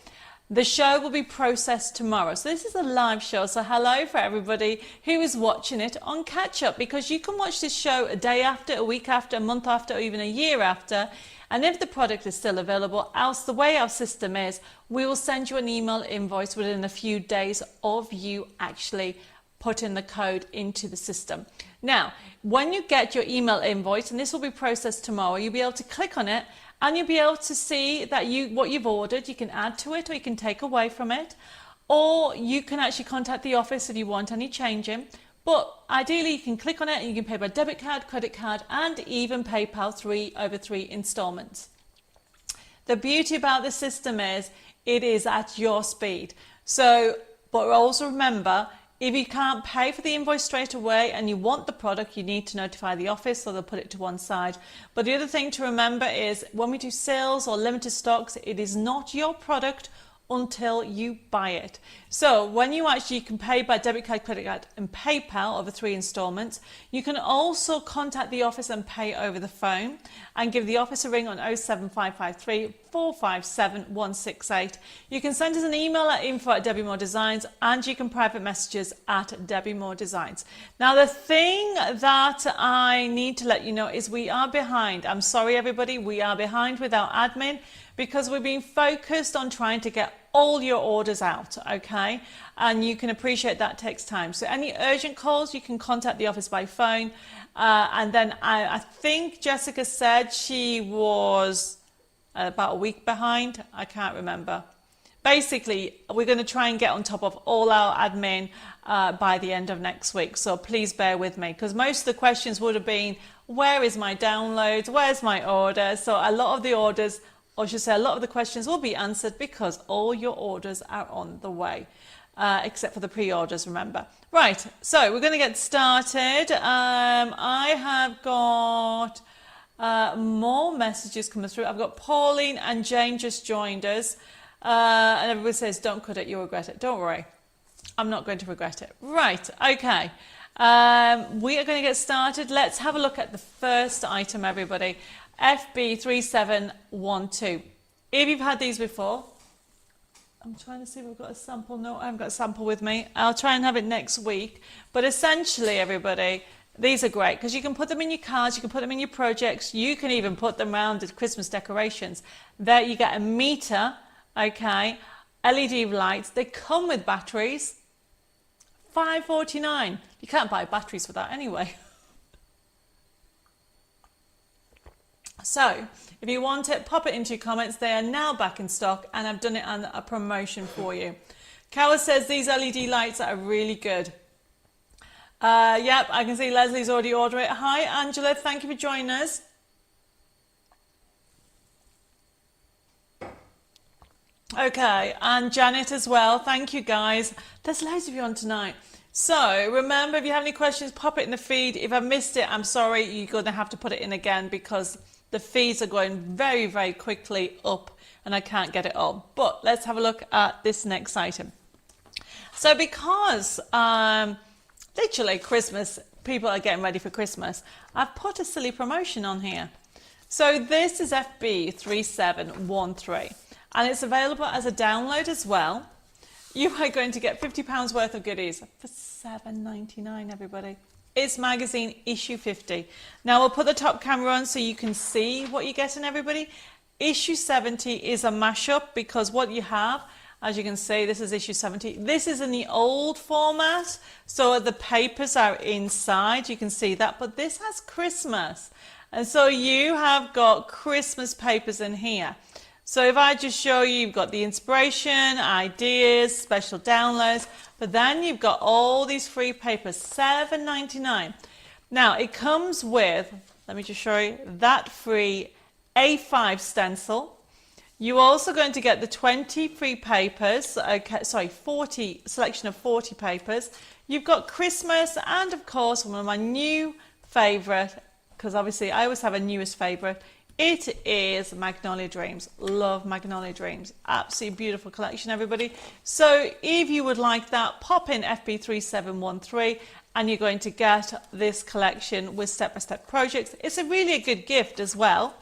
The show will be processed tomorrow. So this is a live show. So hello for everybody who is watching it on catch up, because you can watch this show a day after, a week after, a month after, or even a year after. And if the product is still available, else the way our system is, we will send you an email invoice within a few days of you actually putting the code into the system. Now, when you get your email invoice, and this will be processed tomorrow, you'll be able to click on it and you'll be able to see that what you've ordered. You can add to it or you can take away from it, or you can actually contact the office if you want any changing. But ideally you can click on it and you can pay by debit card, credit card, and even PayPal 3/3 installments. The beauty about the system is it is at your speed. So, but also remember, if you can't pay for the invoice straight away and you want the product, you need to notify the office, so they'll put it to one side. But the other thing to remember is when we do sales or limited stocks, it is not your product until you buy it. So when you can pay by debit card, credit card, and PayPal over 3 installments. You can also contact the office and pay over the phone, and give the office a ring on 07553 457 168. You can send us an email at info@DebbieMooreDesigns, and you can private messages at Debbie Moore Designs. Now, the thing that I need to let you know is we are behind. I'm sorry, everybody, we are behind with our admin, because we've been focused on trying to get all your orders out, okay? And you can appreciate that takes time. So any urgent calls, you can contact the office by phone. And then I think Jessica said she was about a week behind. I can't remember. Basically, we're going to try and get on top of all our admin by the end of next week. So please bear with me, because most of the questions would have been, where is my downloads? Where's my order? So a lot of the orders, or I should say a lot of the questions, will be answered because all your orders are on the way, except for the pre-orders, remember. Right, so we're going to get started. I have got more messages coming through. I've got Pauline and Jane just joined us. And everybody says, don't cut it, you'll regret it. Don't worry, I'm not going to regret it. Right, okay. We are going to get started. Let's have a look at the first item, everybody. FB3712. If you've had these before, I'm trying to see if we've got a sample. No, I haven't got a sample with me. I'll try and have it next week. But essentially, everybody, these are great because you can put them in your cards, you can put them in your projects, you can even put them around as Christmas decorations. There you get a meter, okay, LED lights. They come with batteries. $5.49. You can't buy batteries for that anyway. So, if you want it, pop it into your comments. They are now back in stock and I've done it on a promotion for you. Carol says these LED lights are really good. Yep, I can see Leslie's already ordered it. Hi, Angela. Thank you for joining us. Okay, and Janet as well. Thank you, guys. There's loads of you on tonight. So remember, if you have any questions, pop it in the feed. If I missed it, I'm sorry. You're going to have to put it in again because the feeds are going very, very quickly up and I can't get it all. But let's have a look at this next item. So because literally Christmas, people are getting ready for Christmas, I've put a silly promotion on here. So this is FB3713 and it's available as a download as well. You are going to get £50 worth of goodies for $7.99, everybody. It's magazine issue 50. Now we'll put the top camera on so you can see what you're getting, everybody. Issue 70 is a mashup because what you have, as you can see, this is issue 70. This is in the old format, so the papers are inside. You can see that, but this has Christmas. And so you have got Christmas papers in here. So if I just show you, you've got the inspiration, ideas, special downloads, but then you've got all these free papers, $7.99. Now it comes with, let me just show you, that free A5 stencil. You're also going to get the 20 free papers, okay, sorry, 40, selection of 40 papers. You've got Christmas and of course one of my new favourite, because obviously I always have a newest favourite, it is Magnolia Dreams. Love Magnolia Dreams. Absolutely beautiful collection, everybody. So if you would like that, pop in FB3713 and you're going to get this collection with step-by-step projects. It's a really good gift as well.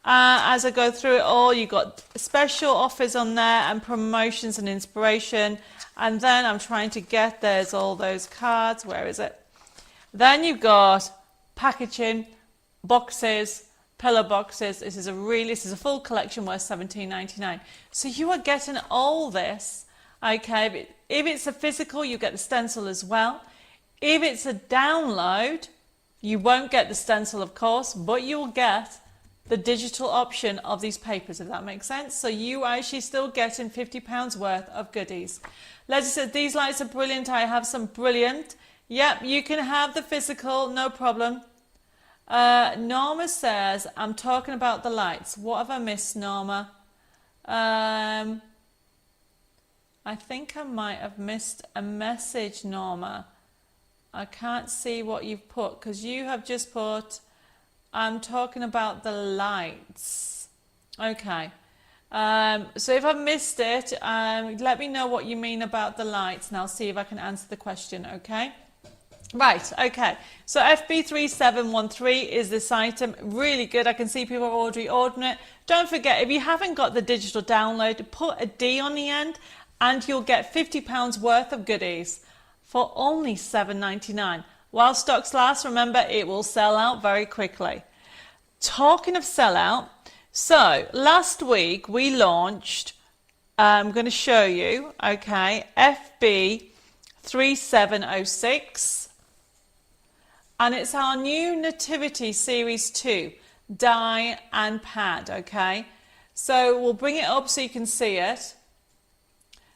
As I go through it all, you've got special offers on there and promotions and inspiration. And then I'm trying to get, there's all those cards. Where is it? Then you've got packaging, boxes, pillow boxes. This is a full collection worth $17.99. So you are getting all this, okay? If it's a physical, you get the stencil as well. If it's a download, you won't get the stencil, of course, but you'll get the digital option of these papers, if that makes sense. So you are actually still getting £50 worth of goodies. Leslie said, these lights are brilliant. I have some brilliant. Yep, you can have the physical, no problem. Norma says, I'm talking about the lights. What have I missed, Norma? I think I might have missed a message, Norma. I can't see what you've put because you have just put, I'm talking about the lights. Okay. So if I've missed it, let me know what you mean about the lights and I'll see if I can answer the question, okay? Right, okay, so FB3713 is this item, really good. I can see people are already ordering it. Don't forget, if you haven't got the digital download, put a D on the end and you'll get £50 worth of goodies for only $7.99. While stocks last, remember, it will sell out very quickly. Talking of sell out, so last week we launched, I'm going to show you, okay, FB3706. And it's our new Nativity Series 2, die and pad, okay? So we'll bring it up so you can see it.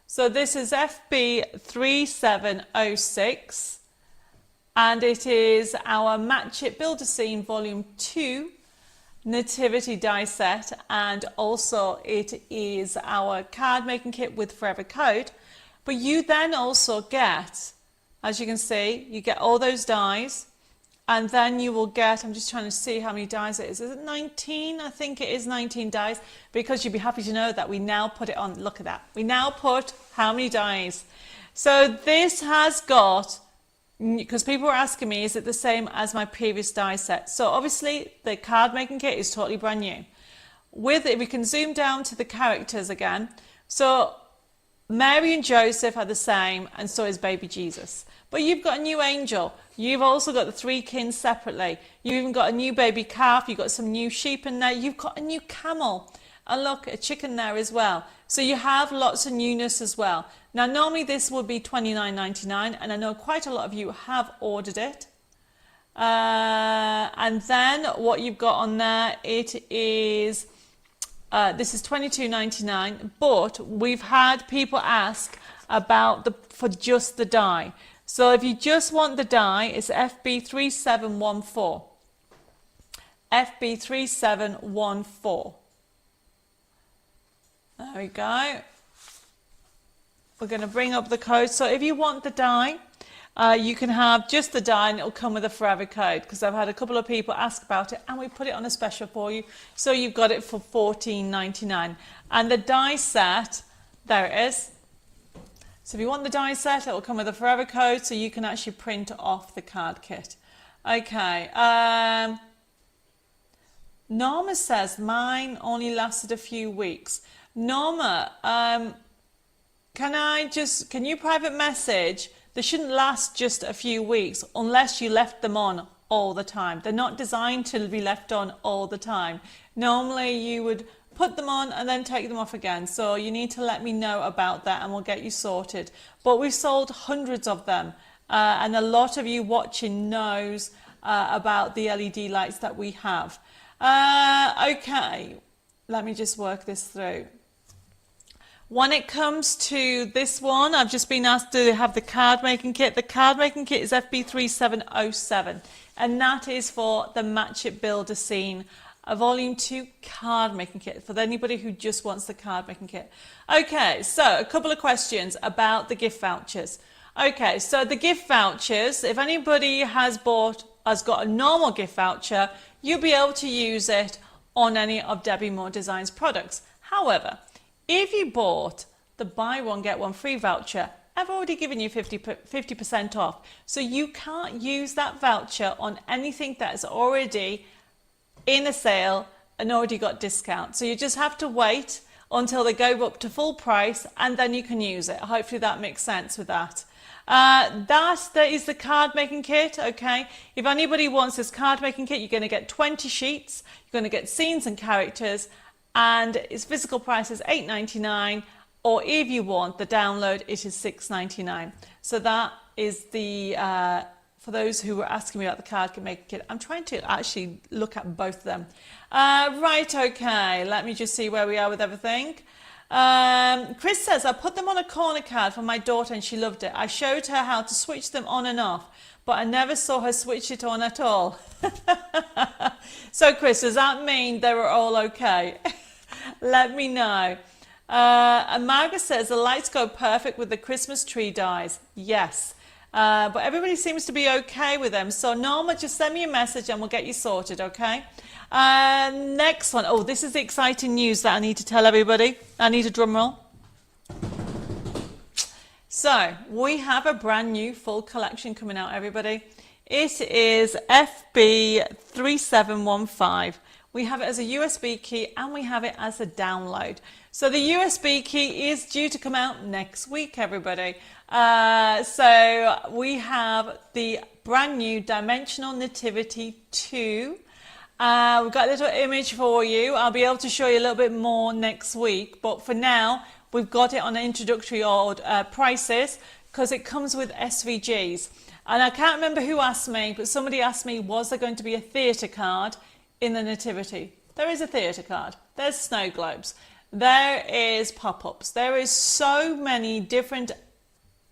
So this is FB3706, and it is our Match It Build a Scene Volume 2 Nativity die set, and also it is our card making kit with Forever Code. But you then also get, as you can see, you get all those dies. And then you will get, I'm just trying to see how many dies it is. Is it 19? I think it is 19 dies, because you'd be happy to know that we now put it on. Look at that. We now put how many dies? So this has got, because people were asking me, is it the same as my previous die set? So obviously the card making kit is totally brand new. With it, we can zoom down to the characters again. So Mary and Joseph are the same, and so is baby Jesus. But you've got a new angel. You've also got the three kings separately. You've even got a new baby calf. You've got some new sheep in there. You've got a new camel. And look, a chicken there as well. So you have lots of newness as well. Now, normally this would be $29.99, and I know quite a lot of you have ordered it. And then what you've got on there, it is... this is $22.99, but we've had people ask about for just the die. So if you just want the die, it's FB3714. FB3714. There we go. We're going to bring up the code. So if you want the die, you can have just the die and it'll come with a forever code, because I've had a couple of people ask about it and we put it on a special for you. So you've got it for $14.99. And the die set, there it is. So if you want the die set, it will come with a forever code so you can actually print off the card kit. Okay. Norma says mine only lasted a few weeks. Norma, can you private message? They shouldn't last just a few weeks unless you left them on all the time. They're not designed to be left on all the time. Normally you would put them on and then take them off again. So you need to let me know about that and we'll get you sorted. But we've sold hundreds of them and a lot of you watching knows about the LED lights that we have. Okay, let me just work this through. When it comes to this one, I've just been asked to have the card making kit. The card making kit is FB3707, and that is for the Match It Builder Scene, a volume 2 card making kit for anybody who just wants the card making kit. Okay, so a couple of questions about the gift vouchers. Okay, so the gift vouchers, if anybody has got a normal gift voucher, you'll be able to use it on any of Debbie Moore Designs products. However, if you bought the buy one get one free voucher, I've already given you 50% off. So you can't use that voucher on anything that is already in a sale and already got discount. So you just have to wait until they go up to full price and then you can use it. Hopefully that makes sense with that. That is the card making kit. Okay, if anybody wants this card making kit, you're going to get 20 sheets, you're going to get scenes and characters, and its physical price is $8.99, or if you want the download, it is $6.99. So that is the for those who were asking me about the card making kit. I'm trying to actually look at both of them. Right, okay, let me just see where we are with everything. Chris says, I put them on a corner card for my daughter and she loved it. I showed her how to switch them on and off, but I never saw her switch it on at all. So Chris, does that mean they were all okay? Let me know. And Margaret says, the lights go perfect with the Christmas tree dies. Yes. But everybody seems to be okay with them. So Norma, just send me a message and we'll get you sorted, okay? Next one. Oh, this is the exciting news that I need to tell everybody. I need a drum roll. So we have a brand new full collection coming out, everybody. It is FB3715. We have it as a USB key and we have it as a download. So the USB key is due to come out next week, everybody. So we have the brand new Dimensional Nativity 2. We've got a little image for you. I'll be able to show you a little bit more next week. But for now, we've got it on introductory prices because it comes with SVGs. And I can't remember who asked me, but somebody asked me, was there going to be a theatre card in the Nativity? There is a theatre card. There's snow globes. There is pop-ups. There is so many different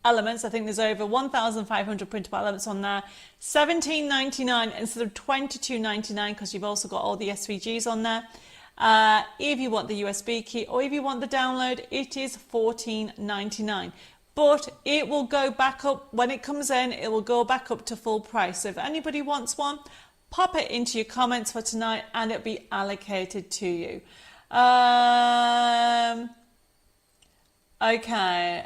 elements. I think there's over 1,500 printable elements on there. $17.99 instead of $22.99 because you've also got all the SVGs on there. If you want the USB key or if you want the download, it is $14.99. But it will go back up when it comes in. It will go back up to full price. So if anybody wants one, pop it into your comments for tonight and it'll be allocated to you. Okay.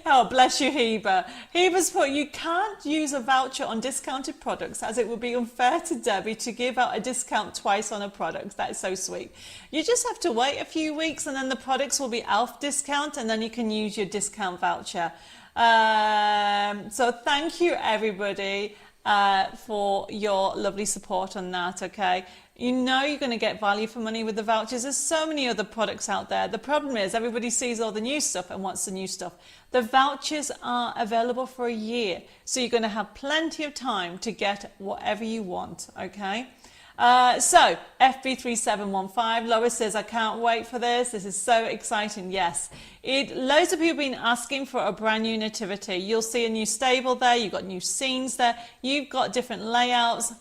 Oh, bless you, Heba. Heba's put, you can't use a voucher on discounted products as it would be unfair to Debbie to give out a discount twice on a product. That is so sweet. You just have to wait a few weeks and then the products will be elf discount and then you can use your discount voucher. So thank you, everybody, for your lovely support on that, okay? You know you're going to get value for money with the vouchers. There's so many other products out there. The problem is everybody sees all the new stuff and wants the new stuff. The vouchers are available for a year, so you're going to have plenty of time to get whatever you want, okay? So FB3715, Lois says, I can't wait for this. This is so exciting. Yes, loads of people have been asking for a brand new nativity. You'll see a new stable there. You've got new scenes there. You've got different layouts.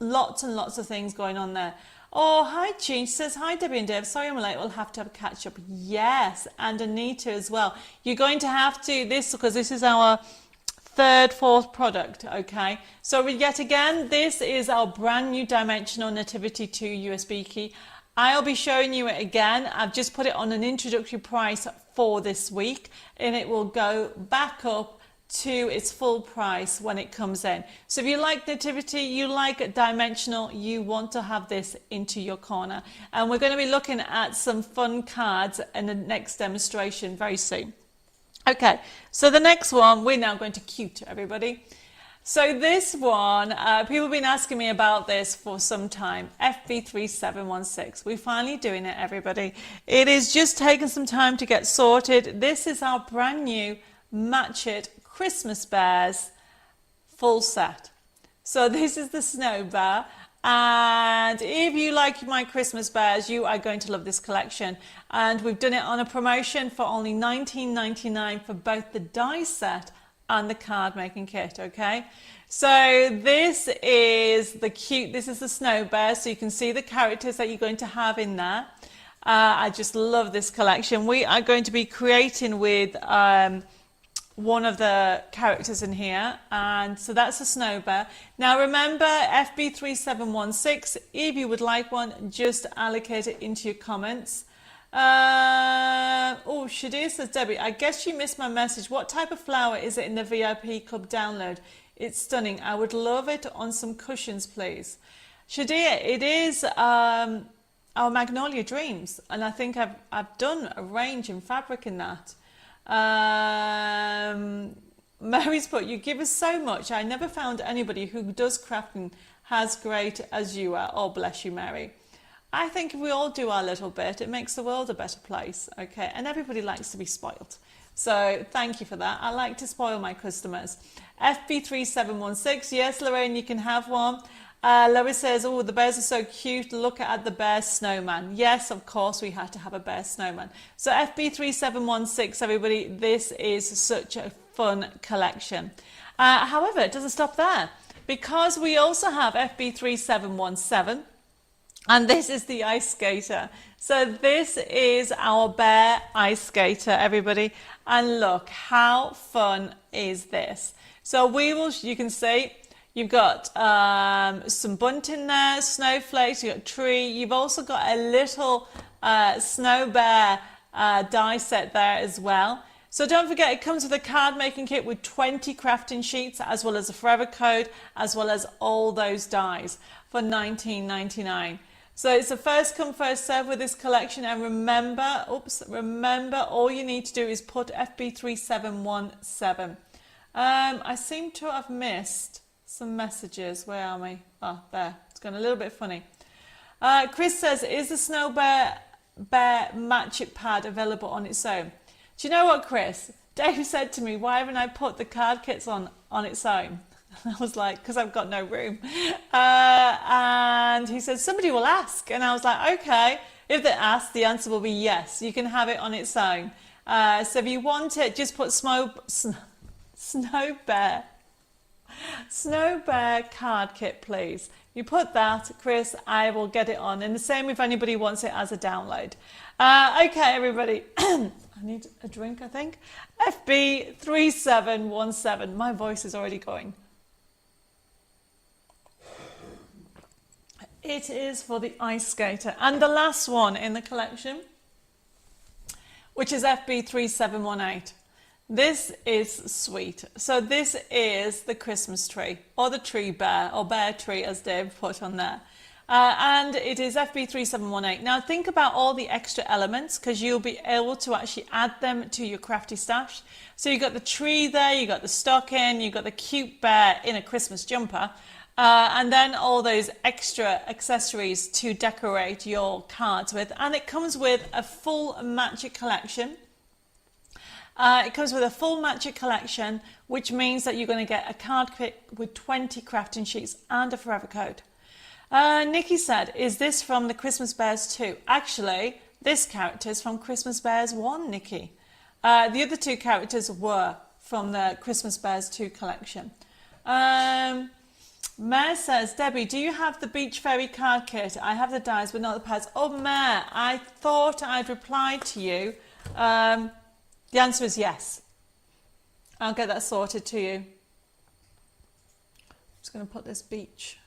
Lots and lots of things going on there. Oh, hi, Jean. She says, hi, Debbie and Dave. Sorry I'm late. We'll have to have a catch up. Yes, and Anita as well. You're going to have to, because this is our fourth product, okay? So yet again, this is our brand new dimensional Nativity 2 USB key. I'll be showing you it again. I've just put it on an introductory price for this week, and it will go back up to its full price when it comes in. So if you like Nativity, you like dimensional, you want to have this into your corner. And we're going to be looking at some fun cards in the next demonstration very soon. Okay, so the next one, we're now going to cute, everybody. So this one, people have been asking me about this for some time, FB3716. We're finally doing it, everybody. It is just taking some time to get sorted. This is our brand new Match It Christmas Bears full set. So this is the Snow Bear, and if you like my Christmas bears, you are going to love this collection. And we've done it on a promotion for only $19.99 for both the die set and the card making kit, okay? So this is the Snow Bear, so you can see the characters that you're going to have in there. I just love this collection. We are going to be creating with one of the characters in here, and so that's a Snow Bear. Now remember, FB3716, if you would like one, just allocate it into your comments. Oh, Shadir says, Debbie, I guess you missed my message. What type of flower is it in the VIP Club download? It's stunning. I would love it on some cushions, please. Shadir, it is our Magnolia Dreams, and I think I've done a range in fabric in that. Mary's put, you give us so much. I never found anybody who does crafting as great as you are. Oh, bless you, Mary. I think if we all do our little bit, it makes the world a better place, okay? And everybody likes to be spoiled. So thank you for that. I like to spoil my customers. FB3716, yes, Lorraine, you can have one. Lois says, oh, the bears are so cute. Look at the bear snowman. Yes, of course, we had to have a bear snowman. So FB3716, everybody, this is such a fun collection. However, it doesn't stop there, because we also have FB3717, and this is the ice skater. So this is our bear ice skater, everybody. And look, how fun is this? So you can see, you've got some bunting there, snowflakes, you've got a tree. You've also got a little snow bear die set there as well. So don't forget, it comes with a card making kit with 20 crafting sheets, as well as a forever code, as well as all those dies for $19.99. So it's a first come, first serve with this collection. And remember, all you need to do is put FB3717. I seem to have missed some messages. Where are we? Oh, there. It's gone a little bit funny. Chris says, is the Snow Bear Match It pad available on its own? Do you know what, Chris? Dave said to me, why haven't I put the card kits on its own? I was like, because I've got no room. And he said, somebody will ask. And I was like, okay, if they ask, the answer will be yes. You can have it on its own. So if you want it, just put Snow Bear card kit, please. You put that, Chris, I will get it on. And the same if anybody wants it as a download. Okay, everybody. I need a drink, I think. FB3717. My voice is already going. It is for the ice skater. And the last one in the collection, which is FB3718. This is sweet. So this is the Christmas tree, or the tree bear, or bear tree as Dave put on there. And it is FB3718. Now think about all the extra elements, because you'll be able to actually add them to your crafty stash. So you've got the tree there, you've got the stocking, you've got the cute bear in a Christmas jumper, and then all those extra accessories to decorate your cards with. And it comes with a full Magic collection. It comes with a full Magic collection, which means that you're going to get a card kit with 20 crafting sheets and a forever code. Nikki said, is this from the Christmas Bears 2? Actually, this character is from Christmas Bears 1, Nikki. The other two characters were from the Christmas Bears 2 collection. Mare says, Debbie, do you have the Beach Fairy card kit? I have the dies, but not the pads. Oh, Mare, I thought I'd replied to you. The answer is yes. I'll get that sorted to you. I'm just going to put this beach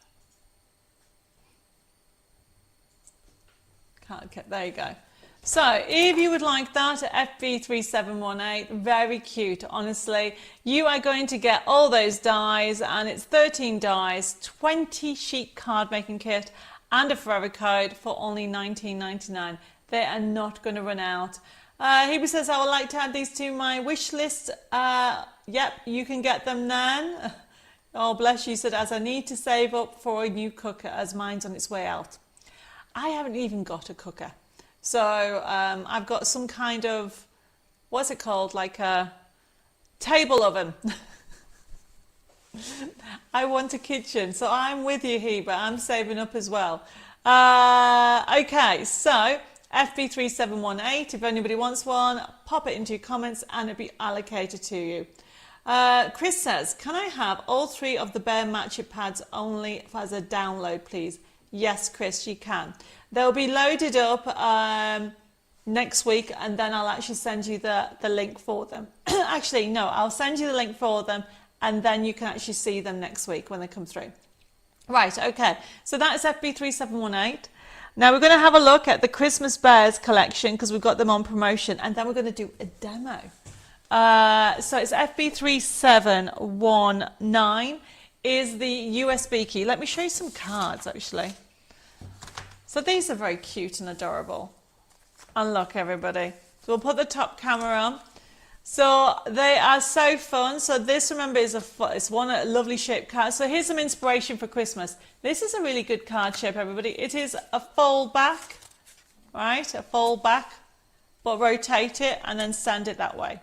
card kit. There you go. So if you would like that at FB3718, very cute, honestly. You are going to get all those dies, and it's 13 dies, 20 sheet card making kit, and a forever code for only $19.99. They are not going to run out. Hebe says, I would like to add these to my wish list. Yep, you can get them then. Oh, bless you, said, as I need to save up for a new cooker as mine's on its way out. I haven't even got a cooker. So I've got some kind of, what's it called? Like a table oven. I want a kitchen. So I'm with you, Hebe. I'm saving up as well. Okay, so FB3718, if anybody wants one, pop it into your comments and it'll be allocated to you. Chris says, can I have all 3 of the Bear Match-It pads only as a download, please? Yes, Chris, you can. They'll be loaded up next week, and then I'll actually send you the link for them. Actually, no, I'll send you the link for them, and then you can actually see them next week when they come through. Right, okay, so that is FB3718. Now we're going to have a look at the Christmas Bears collection, because we've got them on promotion, and then we're going to do a demo. So it's FB3719 is the USB key. Let me show you some cards, actually. So these are very cute and adorable. And look, everybody. So we'll put the top camera on. So they are so fun. So this, remember, is it's one lovely shaped card. So here's some inspiration for Christmas. This is a really good card shape, everybody. It is a fold back, right? A fold back, but rotate it and then send it that way.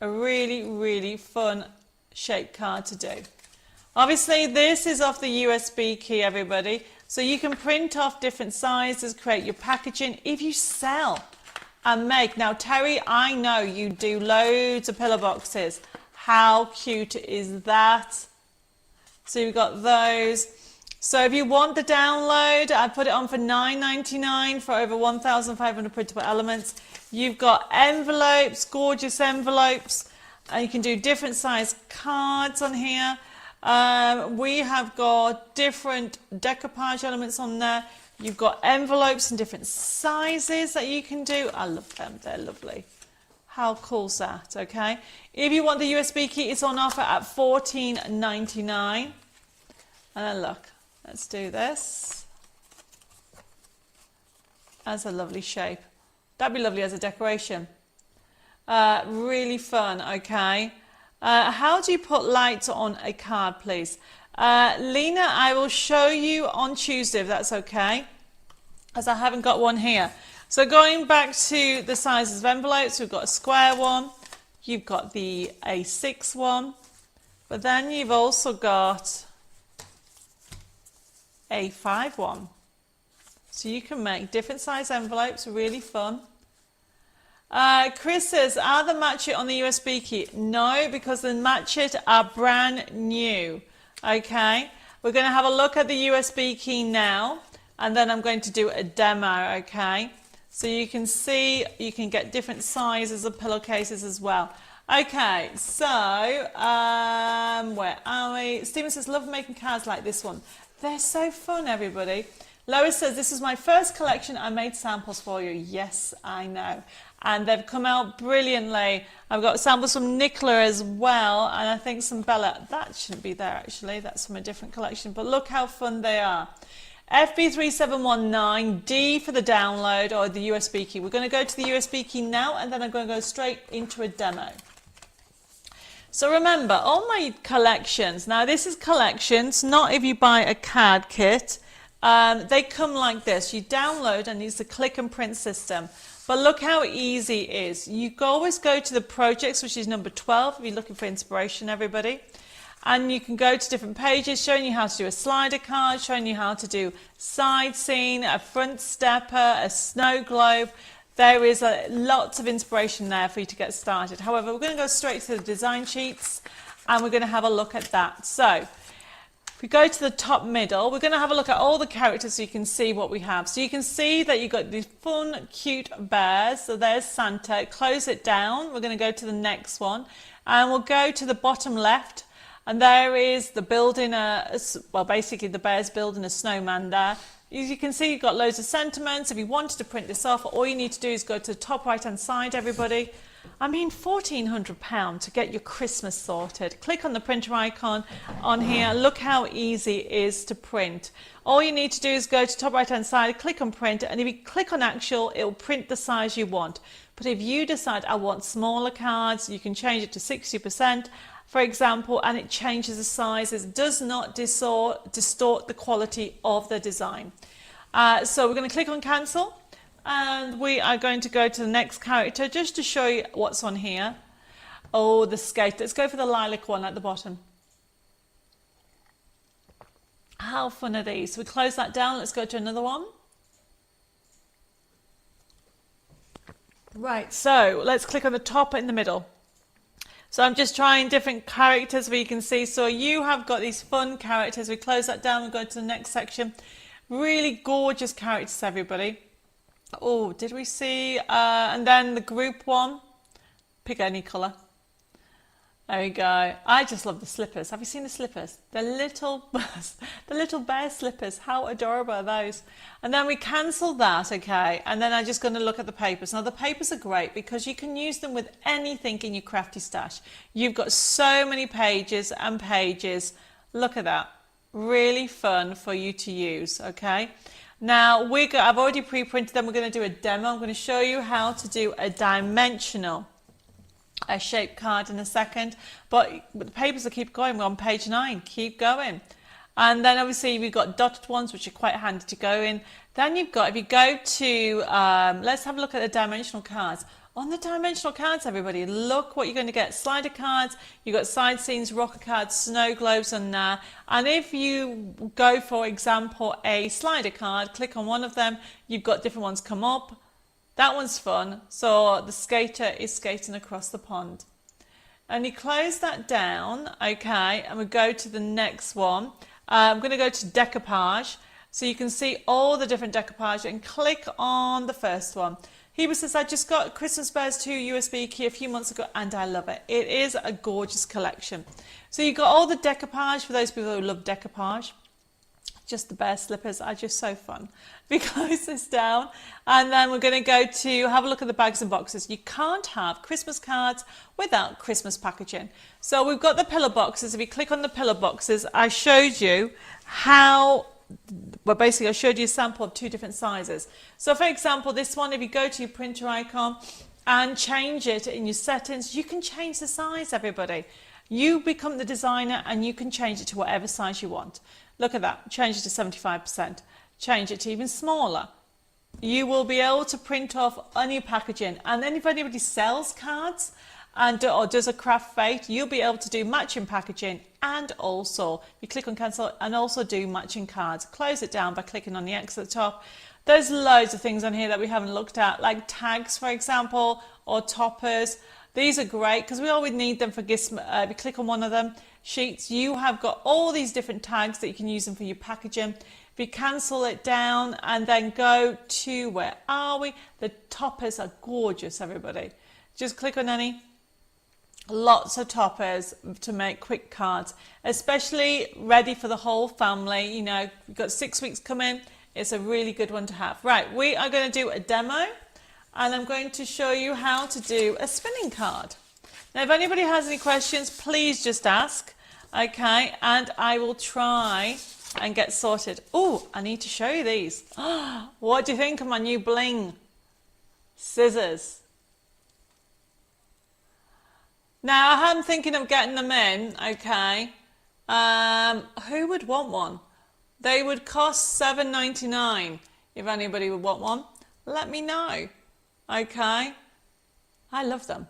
A really, really fun shaped card to do. Obviously, this is off the USB key, everybody. So you can print off different sizes, create your packaging. If you sell and make, now Terry, I know you do loads of pillow boxes. How cute is that? So you've got those. So if you want the download, I put it on for $9.99 for over 1,500 printable elements. You've got envelopes, gorgeous envelopes, and you can do different size cards on here. We have got different decoupage elements on there. You've got envelopes in different sizes that you can do. I love them, they're lovely. How cool is that, okay? If you want the USB key, it's on offer at $14.99. And then look, let's do this. That's a lovely shape. That'd be lovely as a decoration. Really fun, okay? How do you put lights on a card, please? Lena, I will show you on Tuesday if that's okay, as I haven't got one here. So going back to the sizes of envelopes, we've got a square one, you've got the A6 one, but then you've also got A5 one. So you can make different size envelopes, really fun. Chris says, are the Match-It on the USB key? No, because the Match-It are brand new. Okay, we're going to have a look at the USB key now, and then I'm going to do a demo, okay? So you can see, you can get different sizes of pillowcases as well. Okay, so, where are we? Stephen says, love making cards like this one. They're so fun, everybody. Lois says, this is my first collection. I made samples for you. Yes, I know. And they've come out brilliantly. I've got samples from Nicola as well, and I think some Bella. That shouldn't be there, actually. That's from a different collection. But look how fun they are. FB3719, D for the download or the USB key. We're going to go to the USB key now, and then I'm going to go straight into a demo. So remember, all my collections, now this is collections, not if you buy a card kit. They come like this. You download and use the click and print system. But look how easy it is. You always go to the projects, which is number 12 if you're looking for inspiration, everybody. And you can go to different pages showing you how to do a slider card, showing you how to do side scene, a front stepper, a snow globe. There is lots of inspiration there for you to get started. However, we're going to go straight to the design sheets and we're going to have a look at that. So if we go to the top middle, we're going to have a look at all the characters so you can see what we have. So you can see that you've got these fun, cute bears. So there's Santa. Close it down. We're going to go to the next one. And we'll go to the bottom left. And there is the building, well, basically the bear's building a snowman there. As you can see, you've got loads of sentiments. If you wanted to print this off, all you need to do is go to the top right-hand side, everybody. I mean, £1,400 to get your Christmas sorted. Click on the printer icon on here. Look how easy it is to print. All you need to do is go to top right-hand side, click on print, and if you click on actual, it will print the size you want. But if you decide I want smaller cards, you can change it to 60%, for example, and it changes the size. It does not distort the quality of the design. So we're going to click on cancel. And we are going to go to the next character just to show you what's on here. Oh, the skate. Let's go for the lilac one at the bottom. How fun are these? So we close that down. Let's go to another one. Right, so let's click on the top in the middle. So I'm just trying different characters where you can see. So you have got these fun characters. We close that down. We go to the next section. Really gorgeous characters, everybody. Oh, did we see? And then the group one. Pick any colour. There we go. I just love the slippers. Have you seen the slippers? The little bear slippers. How adorable are those? And then we cancel that, okay? And then I'm just going to look at the papers. Now the papers are great because you can use them with anything in your crafty stash. You've got so many pages and pages. Look at that. Really fun for you to use, okay? Now I've already pre-printed them. We're going to do a demo. I'm going to show you how to do a dimensional shape card in a second, but the papers will keep going. We're on page 9. Keep going. And then obviously we've got dotted ones, which are quite handy to go in. Then you've got, if you go to let's have a look at the dimensional cards. On the dimensional cards, everybody, look what you're going to get. Slider cards, you've got side scenes, rocker cards, snow globes on there. And if you go, for example, a slider card, click on one of them, you've got different ones come up. That one's fun. So the skater is skating across the pond. And you close that down, okay, and we go to the next one. I'm going to go to decoupage. So you can see all the different decoupage and click on the first one. Heba says, I just got Christmas Bears 2 USB key a few months ago and I love it. It is a gorgeous collection. So you've got all the decoupage for those people who love decoupage. Just the bear slippers are just so fun. We close this down and then we're going to go to have a look at the bags and boxes. You can't have Christmas cards without Christmas packaging. So we've got the pillar boxes. If you click on the pillar boxes, I showed you how, well, basically I showed you a sample of 2 different sizes. So for example, this one, if you go to your printer icon and change it in your settings, you can change the size, everybody. You become the designer and you can change it to whatever size you want. Look at that, change it to 75%, change it to even smaller. You will be able to print off any packaging, and then if anybody sells cards or does a craft fete, you'll be able to do matching packaging, and also you click on cancel and also do matching cards. Close it down by clicking on the X at the top. There's loads of things on here that we haven't looked at, like tags, for example, or toppers. These are great because we always need them for gifts. If you click on one of them sheets, you have got all these different tags that you can use them for your packaging. If you cancel it down and then go to, where are we? The toppers are gorgeous, everybody. Just click on any. Lots of toppers to make quick cards, especially ready for the whole family. You know, you've got 6 weeks coming. It's a really good one to have. Right, we are going to do a demo, and I'm going to show you how to do a spinning card. Now, if anybody has any questions, please just ask, okay, and I will try and get sorted. Oh, I need to show you these. What do you think of my new bling scissors? Now, I'm thinking of getting them in, okay. Who would want one? They would cost $7.99. If anybody would want one, let me know, okay. I love them.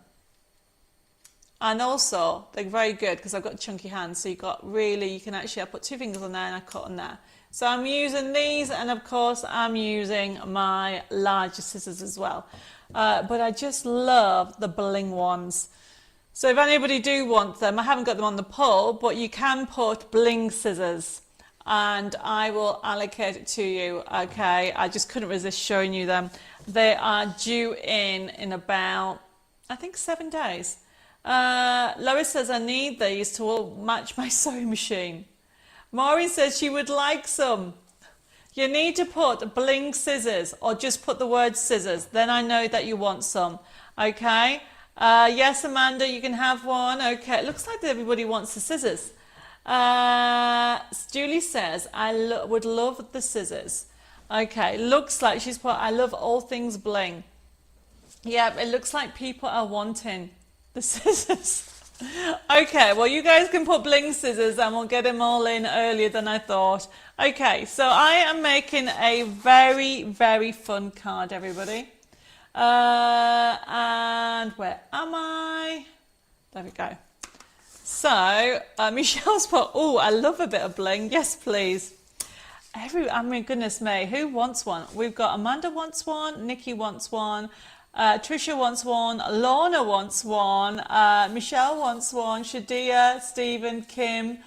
And also, they're very good because I've got chunky hands, so you can actually, I put 2 fingers on there and I cut on there. So I'm using these, and of course I'm using my larger scissors as well. But I just love the bling ones. So if anybody do want them, I haven't got them on the pull, but you can put bling scissors and I will allocate it to you, okay. I just couldn't resist showing you them. They are due in about, I think, 7 days. Lois says, I need these to match my sewing machine. Maureen says she would like some. You need to put bling scissors, or just put the word scissors. Then I know that you want some. Okay. Yes, Amanda, you can have one. Okay. It looks like everybody wants the scissors. Julie says, I would love the scissors. Okay. Looks like she's put, I love all things bling. Yeah, it looks like people are wanting the scissors. Okay, well, you guys can put bling scissors and we'll get them all in earlier than I thought. Okay, so I am making a very, very fun card, everybody. And where am I? There we go. So, Michelle's put, oh, I love a bit of bling. Yes, please. I mean, goodness me, who wants one? We've got Amanda wants one, Nikki wants one, Trisha wants one, Lorna wants one, Michelle wants one, Shadia, Stephen, Kim,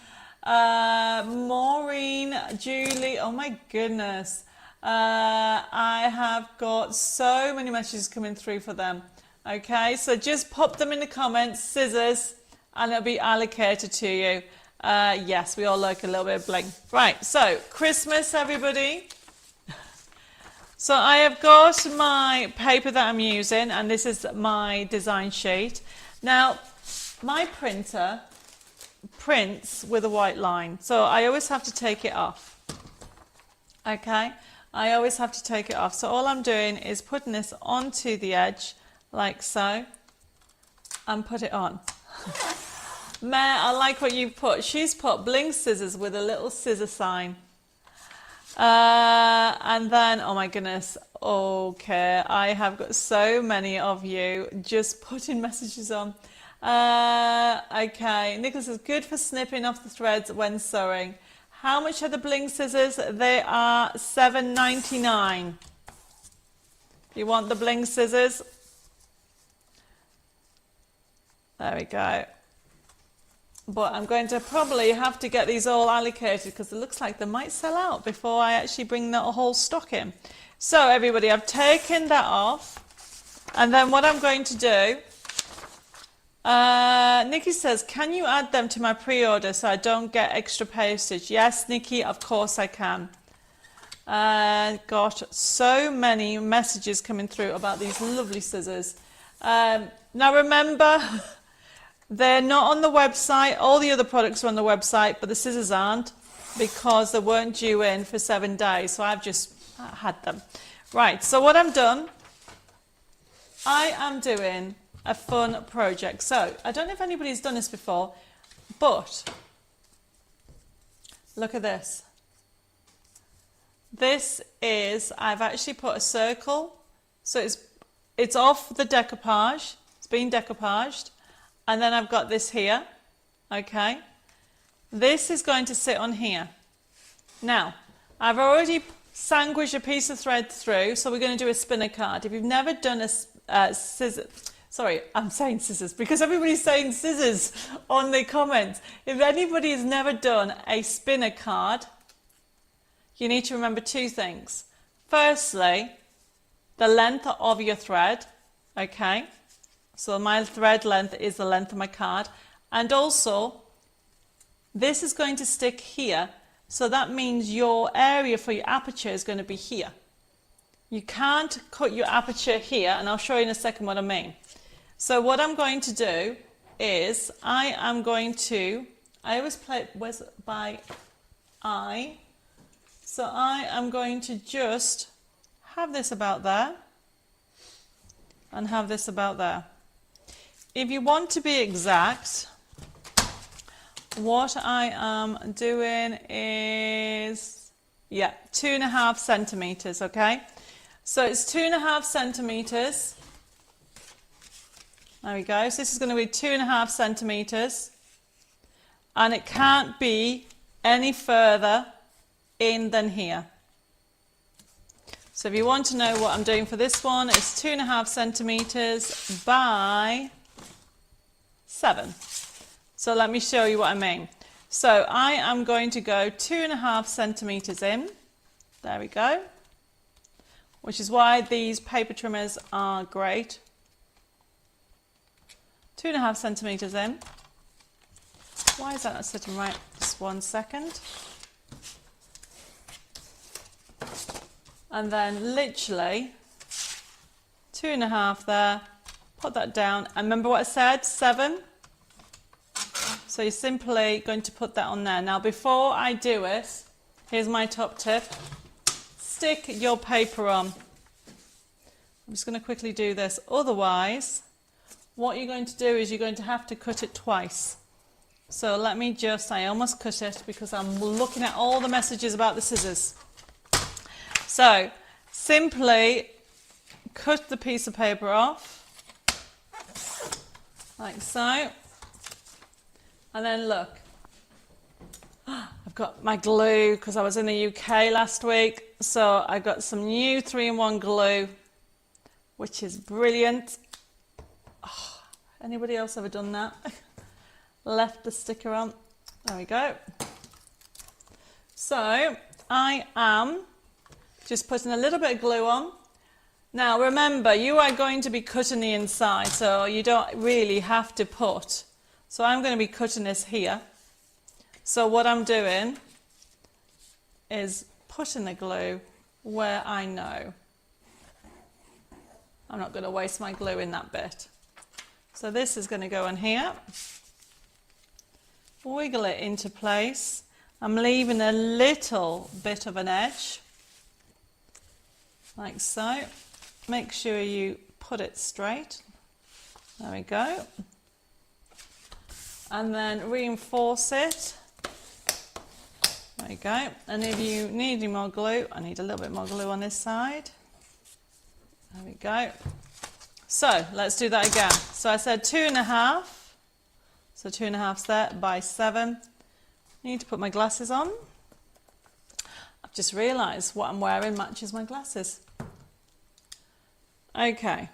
Maureen, Julie, oh my goodness. I have got so many messages coming through for them. Okay, so just pop them in the comments, scissors, and it'll be allocated to you. Yes, we all like a little bit of bling. Right, so Christmas, everybody. So I have got my paper that I'm using, and this is my design sheet. Now, my printer prints with a white line, so I always have to take it off. Okay, I always have to take it off. So all I'm doing is putting this onto the edge, like so, and put it on. Mare, I like what you've put. She's put bling scissors with a little scissor sign. And then, oh my goodness, okay, I have got so many of you just putting messages on. Okay, Nicholas is good for snipping off the threads when sewing. How much are the bling scissors? They are $7.99. You want the bling scissors? There we go. But I'm going to probably have to get these all allocated because it looks like they might sell out before I actually bring that whole stock in. So everybody, I've taken that off. And then what I'm going to do, Nikki says, can you add them to my pre-order so I don't get extra postage? Yes, Nikki, of course I can. Got so many messages coming through about these lovely scissors. Now remember, they're not on the website. All the other products are on the website, but the scissors aren't because they weren't due in for 7 days. So I've just had them. Right, so what I've done, I am doing a fun project. So I don't know if anybody's done this before, but look at this. This is, I've actually put a circle. So it's off the decoupage. It's been decoupaged. And then I've got this here, okay? This is going to sit on here. Now, I've already sandwiched a piece of thread through, so we're going to do a spinner card. If you've never done a scissors, sorry, I'm saying scissors because everybody's saying scissors on the comments. If anybody has never done a spinner card, you need to remember 2 things. Firstly, the length of your thread, okay? So my thread length is the length of my card. And also, this is going to stick here. So that means your area for your aperture is going to be here. You can't cut your aperture here, and I'll show you in a second what I mean. So what I'm going to do is I always play it by eye. So I am going to just have this about there and have this about there. If you want to be exact, what I am doing is, 2.5 centimeters, okay? So it's 2.5 centimeters. There we go. So this is going to be 2.5 centimeters. And it can't be any further in than here. So if you want to know what I'm doing for this one, it's 2.5 centimeters by 7. So let me show you what I mean. So I am going to go 2.5 centimeters in. There we go. Which is why these paper trimmers are great. 2.5 centimeters in. Why is that not sitting right? Just 1 second. And then literally 2.5 there. Put that down. And remember what I said? 7. So you're simply going to put that on there. Now before I do it, here's my top tip. Stick your paper on. I'm just going to quickly do this. Otherwise, what you're going to do is you're going to have to cut it twice. So let me just, I almost cut it because I'm looking at all the messages about the scissors. So simply cut the piece of paper off, like so. And then look, I've got my glue because I was in the UK last week. So I got some new 3-in-1 glue, which is brilliant. Oh, anybody else ever done that? Left the sticker on. There we go. So I am just putting a little bit of glue on. Now remember, you are going to be cutting the inside, so you don't really have to put. So I'm going to be cutting this here. So what I'm doing is putting the glue where I know. I'm not going to waste my glue in that bit. So this is going to go in here. Wiggle it into place. I'm leaving a little bit of an edge, like so. Make sure you put it straight. There we go. And then reinforce it. There you go. And if you need any more glue, I need a little bit more glue on this side. There we go. So let's do that again. So I said 2.5. So 2.5 there by 7. I need to put my glasses on. I've just realised what I'm wearing matches my glasses. Okay.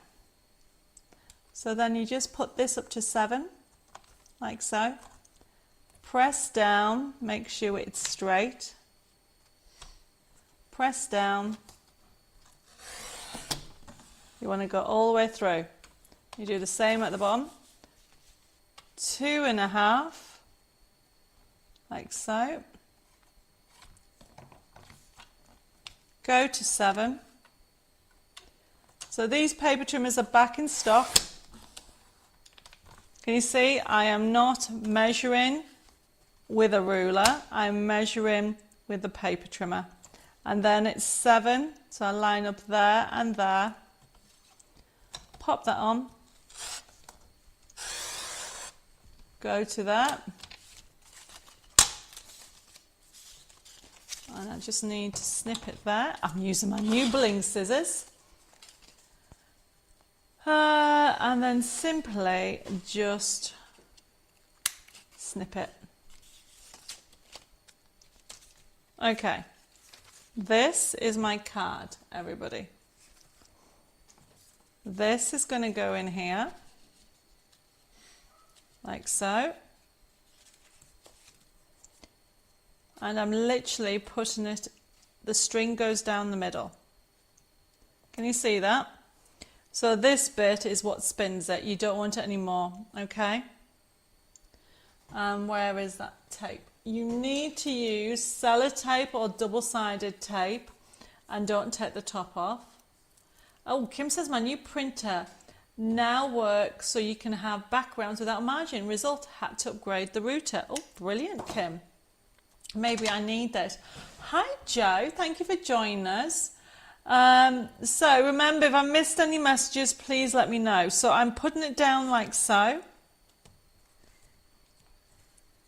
So then you just put this up to 7, like so. Press down, make sure it's straight. Press down. You want to go all the way through. You do the same at the bottom. 2.5, like so. Go to 7. So these paper trimmers are back in stock. Can you see? I am not measuring with a ruler. I'm measuring with the paper trimmer. And then it's 7. So I line up there and there. Pop that on. Go to that. And I just need to snip it there. I'm using my new bling scissors. And then simply just snip it. Okay. This is my card, everybody. This is going to go in here. Like so. And I'm literally putting it, the string goes down the middle. Can you see that? So this bit is what spins it. You don't want it anymore, okay? Where is that tape? you need to use sellotape or double-sided tape, and don't take the top off. Oh, Kim says my new printer now works so you can have backgrounds without margin. Result, had to upgrade the router. Oh, brilliant, Kim. Maybe I need that. Hi, Joe. Thank you for joining us. So remember, if I missed any messages, please let me know. So I'm putting it down like so.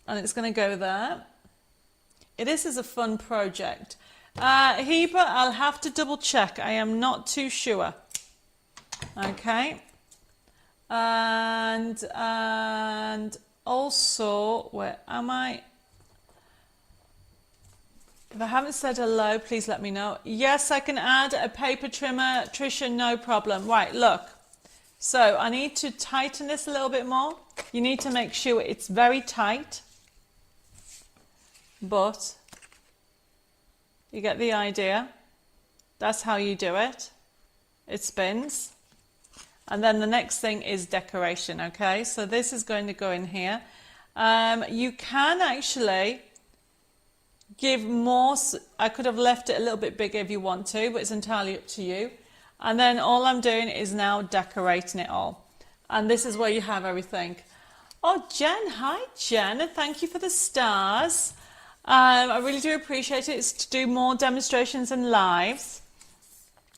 And it's going to go there. This is a fun project. Heba, I'll have to double check. I am not too sure. Okay. And also, where am I? If I haven't said hello, please let me know. Yes, I can add a paper trimmer, Tricia, no problem. Right, look. So I need to tighten this a little bit more. You need to make sure it's very tight. But you get the idea. That's how you do it. It spins. And then the next thing is decoration, okay? So this is going to go in here. You can actually give more. I could have left it a little bit bigger if you want to, but it's entirely up to you. And then all I'm doing is now decorating it all. And this is where you have everything. Oh, Jen, hi Jen, and thank you for the stars. I really do appreciate it. It's to do more demonstrations and lives.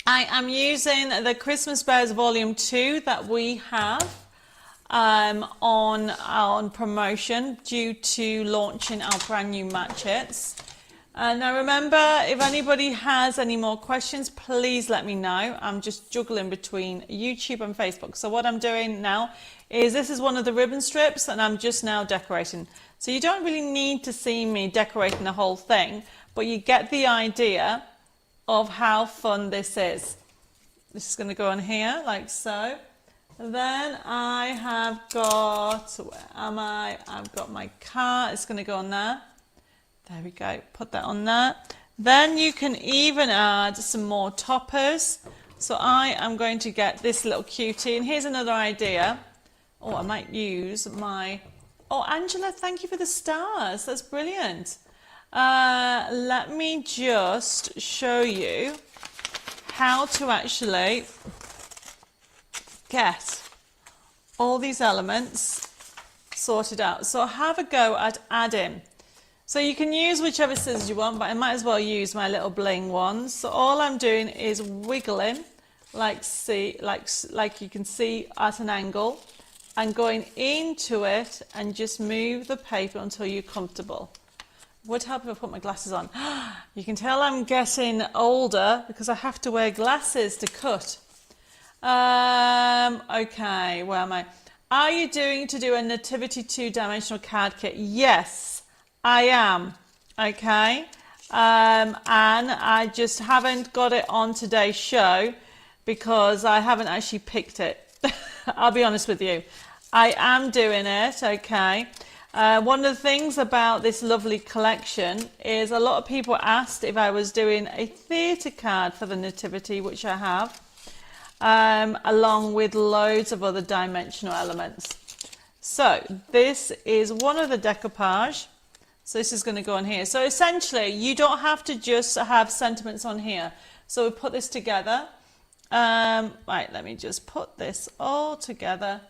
I am using the Christmas Bears Volume 2 that we have on promotion due to launching our brand new matches. Now remember, if anybody has any more questions, please let me know. I'm just juggling between YouTube and Facebook. So what I'm doing now is this is one of the ribbon strips and I'm just now decorating. So you don't really need to see me decorating the whole thing, but you get the idea of how fun this is. This is going to go on here like so. Then I have got, where am I? I've got my car. It's going to go on there. There we go. Put that on there. Then you can even add some more toppers. So I am going to get this little cutie. And here's another idea. Oh, I might use my... Oh, Angela, thank you for the stars. That's brilliant. Let me just show you how to actually get all these elements sorted out. So have a go at adding. So you can use whichever scissors you want, but I might as well use my little bling ones. So all I'm doing is wiggling, like you can see at an angle, and going into it and just move the paper until you're comfortable. Would help if I put my glasses on. You can tell I'm getting older because I have to wear glasses to cut. Okay, where am I? Are you doing a Nativity 2-dimensional card kit? Yes, I am. Okay. And I just haven't got it on today's show because I haven't actually picked it. I'll be honest with you. I am doing it, okay. One of the things about this lovely collection is a lot of people asked if I was doing a theatre card for the Nativity, which I have, along with loads of other dimensional elements. So this is one of the decoupage. So this is going to go on here. So essentially, you don't have to just have sentiments on here. So we put this together. Right, let me just put this all together.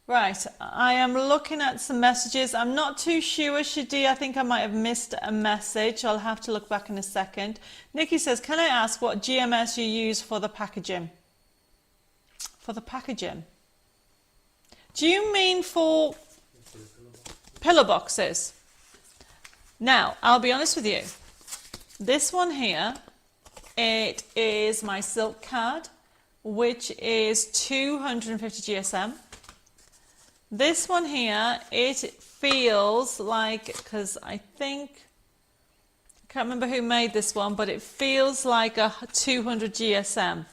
Right, I am looking at some messages. I'm not too sure, Shadi. I think I might have missed a message. I'll have to look back in a second. Nikki says, can I ask what GMS you use for the packaging? For the packaging? Do you mean for pillow boxes? Now, I'll be honest with you. This one here, it is my silk card, which is 250 GSM. This one here, it feels like, because I can't remember who made this one, but it feels like a 200 GSM.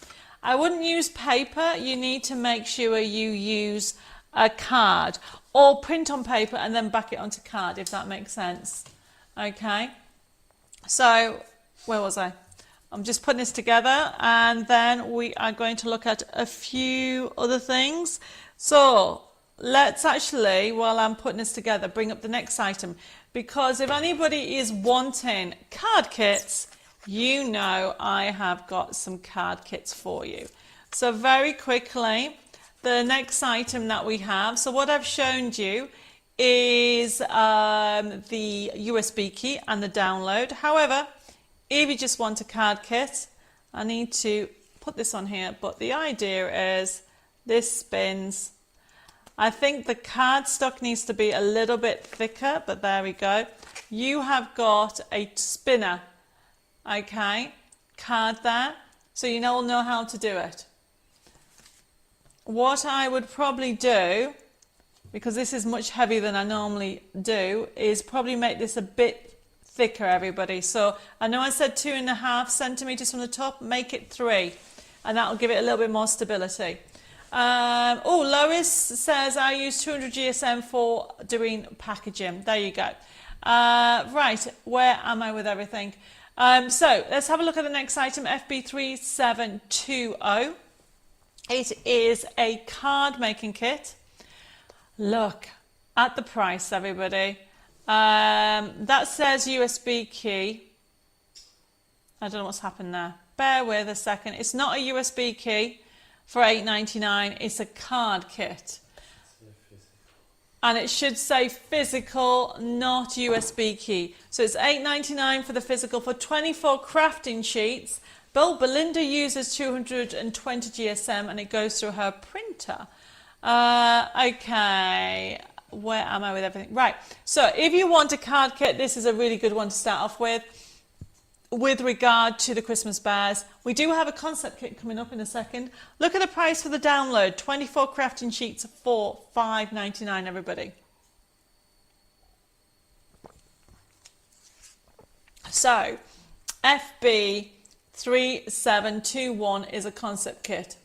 I wouldn't use paper. You need to make sure you use a card or print on paper and then back it onto card, if that makes sense. Okay. So, where was I? I'm just putting this together and then we are going to look at a few other things. So, let's actually, while I'm putting this together, bring up the next item, because if anybody is wanting card kits, you know I have got some card kits for you. So very quickly, the next item that we have, so what I've shown you is the USB key and the download. However, if you just want a card kit, I need to put this on here, but the idea is this spins. I think the cardstock needs to be a little bit thicker, but there we go. You have got a spinner, okay, card there, so you all know how to do it. What I would probably do, because this is much heavier than I normally do, is probably make this a bit thicker, everybody. So I know I said 2.5 centimeters from the top, make it 3, and that'll give it a little bit more stability. Oh, Lois says I use 200 GSM for doing packaging. There you go. Right, where am I with everything? So let's have a look at the next item, FB3720. It is a card making kit. Look at the price, everybody. That says USB key. I don't know what's happened there. Bear with a second. It's not a USB key for $8.99. It's a card kit. And it should say physical, not USB key. So it's $8.99 for the physical for 24 crafting sheets. Belinda uses 220 GSM and it goes through her printer. Okay, where am I with everything? Right, so if you want a card kit, this is a really good one to start off with. With regard to the Christmas bears, we do have a concept kit coming up in a second. Look at the price for the download, 24 crafting sheets for $5.99, everybody. So, FB3721 is a concept kit.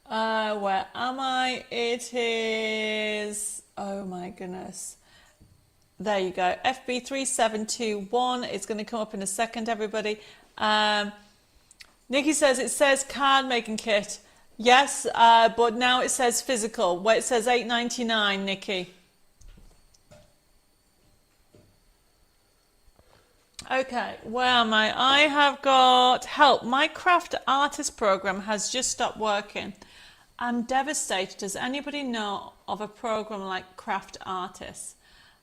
Where am I? It is, oh my goodness. There you go, FB3721. It's going to come up in a second, everybody. Nikki says it says card making kit. Yes, but now it says physical, where it says $8.99, Nikki. Okay, where am I? I have got help. My craft artist program has just stopped working. I'm devastated. Does anybody know of a program like Craft Artists?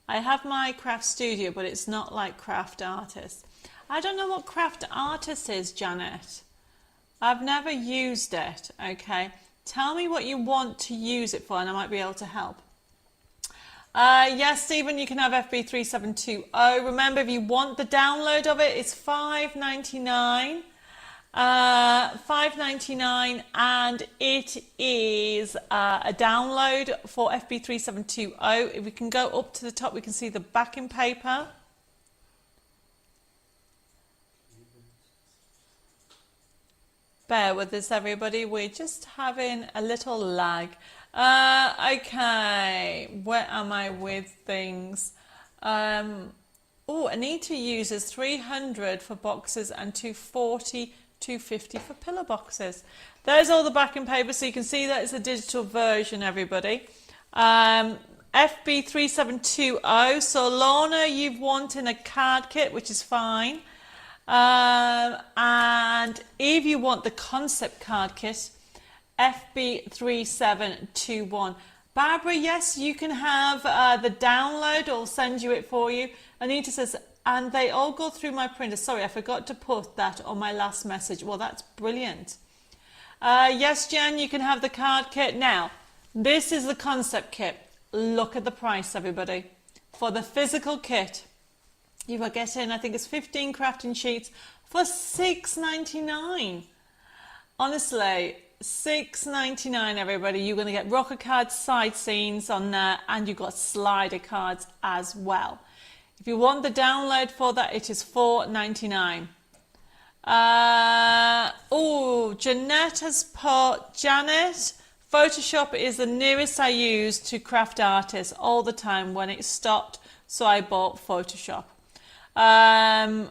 I have my craft studio, but it's not like Craft Artists. I don't know what Craft Artists is, Janet. I've never used it, okay? Tell me what you want to use it for and I might be able to help. Yes, Stephen, you can have FB3720. Remember, if you want the download of it, it's $5.99. $5.99, and it is a download for FB3720. If we can go up to the top, we can see the backing paper. Bear with us, everybody. We're just having a little lag. Okay, where am I with things? Oh, Anita uses 300 for boxes and 240, 250 for pillow boxes. There's all the backing paper, so you can see that it's a digital version, everybody. FB3720. So Lorna, you've wanted a card kit, which is fine. And if you want the concept card kit, FB3721. Barbara, yes, you can have the download. I'll send you it for you. Anita says, and they all go through my printer. Sorry, I forgot to put that on my last message. Well, that's brilliant. Yes, Jan, you can have the card kit. Now, this is the concept kit. Look at the price, everybody. For the physical kit, you are getting, I think it's 15 crafting sheets for $6.99. Honestly, $6.99, everybody. You're going to get rocker cards, side scenes on there, and you've got slider cards as well. If you want the download for that, it is $4.99. Oh, Jeanette has put, Janet, Photoshop is the nearest I use to Craft Artists all the time. When it stopped, so I bought Photoshop. And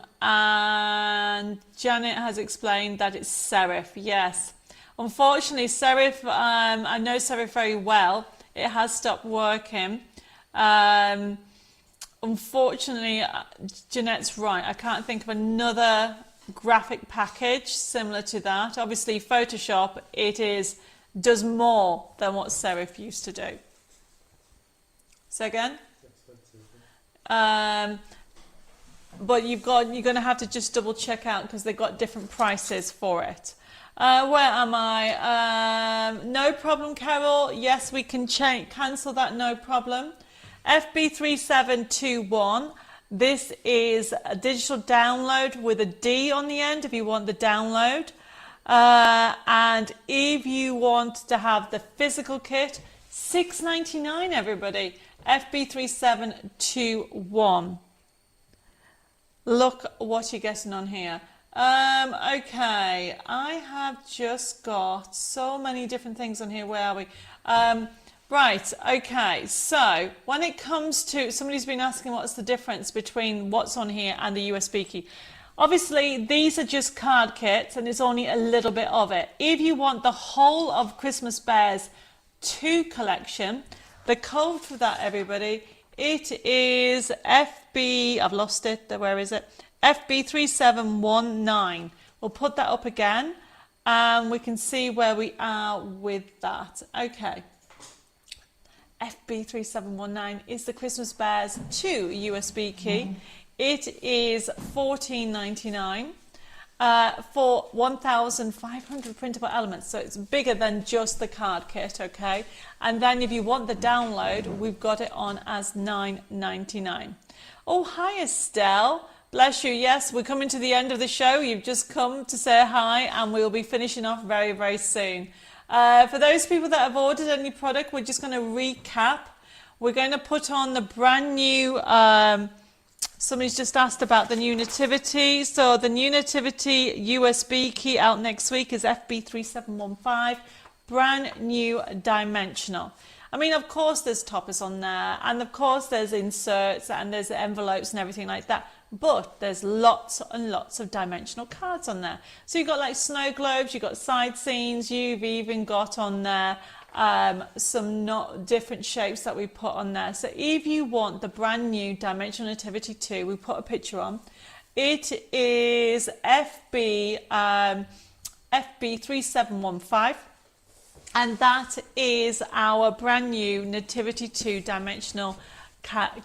Janet has explained that it's serif. Yes, Unfortunately, Serif, I know Serif very well. It has stopped working. Unfortunately, Jeanette's right. I can't think of another graphic package similar to that. Obviously, Photoshop, does more than what Serif used to do. So again? But you're going to have to just double check out because they've got different prices for it. Where am I? No problem, Carol. Yes, we can cancel that, no problem. FB3721. This is a digital download with a D on the end if you want the download. And if you want to have the physical kit, $6.99, everybody. FB3721. Look what you're getting on here. Okay, I have just got so many different things on here. Where are we? Right, okay, so when it comes to, somebody's been asking what's the difference between what's on here and the USB key. Obviously, these are just card kits and it's only a little bit of it. If you want the whole of Christmas Bears 2 collection, the code for that, everybody, it is FB, I've lost it, where is it? FB3719. We'll put that up again and we can see where we are with that. Okay. FB3719 is the Christmas Bears 2 USB key. It is $14.99 for 1,500 printable elements. So it's bigger than just the card kit, okay? And then if you want the download, we've got it on as $9.99. Oh, hi, Estelle. Bless you. Yes, we're coming to the end of the show. You've just come to say hi and we'll be finishing off very, very soon. For those people that have ordered any product, we're just going to recap. We're going to put on the brand new, somebody's just asked about the new Nativity. So the new Nativity USB key out next week is FB3715, brand new dimensional. I mean, of course there's toppers on there, and of course there's inserts and there's envelopes and everything like that. But there's lots and lots of dimensional cards on there. So you've got like snow globes, you've got side scenes, you've even got on there some different shapes that we put on there. So if you want the brand new Dimensional Nativity 2, we put a picture on. It is FB3715. And that is our brand new Nativity 2 Dimensional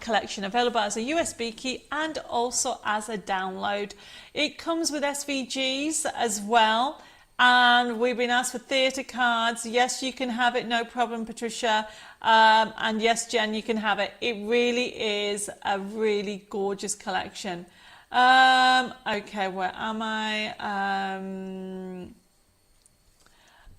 collection, available as a USB key and also as a download. It comes with SVGs as well, and we've been asked for theatre cards. Yes, you can have it, no problem, Patricia, and yes, Jen, you can have it. It really is a really gorgeous collection. Okay, where am I?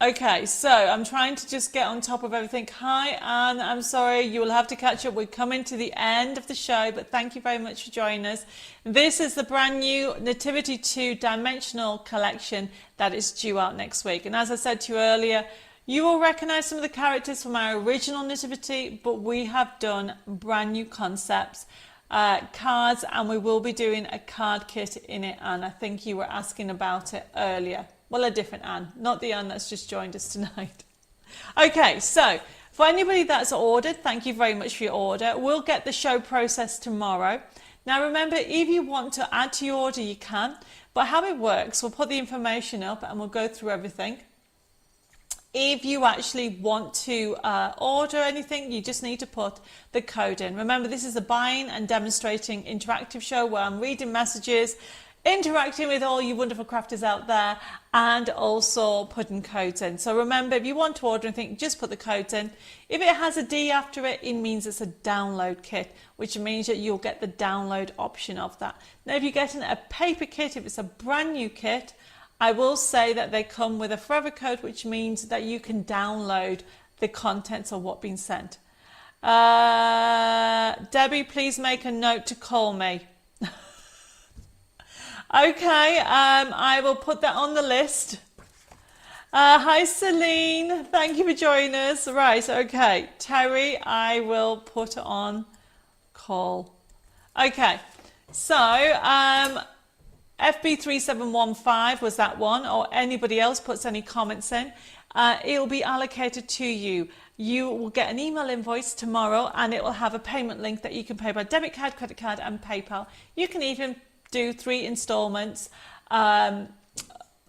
Okay, so I'm trying to just get on top of everything. Hi, Anne, I'm sorry, you will have to catch up. We're coming to the end of the show, but thank you very much for joining us. This is the brand new Nativity 2 Dimensional collection that is due out next week. And as I said to you earlier, you will recognize some of the characters from our original Nativity, but we have done brand new concepts, cards, and we will be doing a card kit in it, Anne. I think you were asking about it earlier. Well, a different Anne, not the Anne that's just joined us tonight. Okay, so for anybody that's ordered, thank you very much for your order. We'll get the show processed tomorrow. Now remember, if you want to add to your order, you can. But how it works, we'll put the information up and we'll go through everything. If you actually want to order anything, you just need to put the code in. Remember, this is a buying and demonstrating interactive show where I'm reading messages, interacting with all you wonderful crafters out there, and also putting codes in. So remember, if you want to order anything, just put the codes in. If it has a D after it, it means it's a download kit, which means that you'll get the download option of that. Now, if you're getting a paper kit, if it's a brand new kit, I will say that they come with a forever code, which means that you can download the contents of what's been sent. Debbie, please make a note to call me. Okay, I will put that on the list. Hi, Celine. Thank you for joining us. Right, okay. Terry, I will put on call. Okay, so FB3715 was that one, or anybody else puts any comments in, it will be allocated to you. You will get an email invoice tomorrow, and it will have a payment link that you can pay by debit card, credit card, and PayPal. You can even do 3 installments,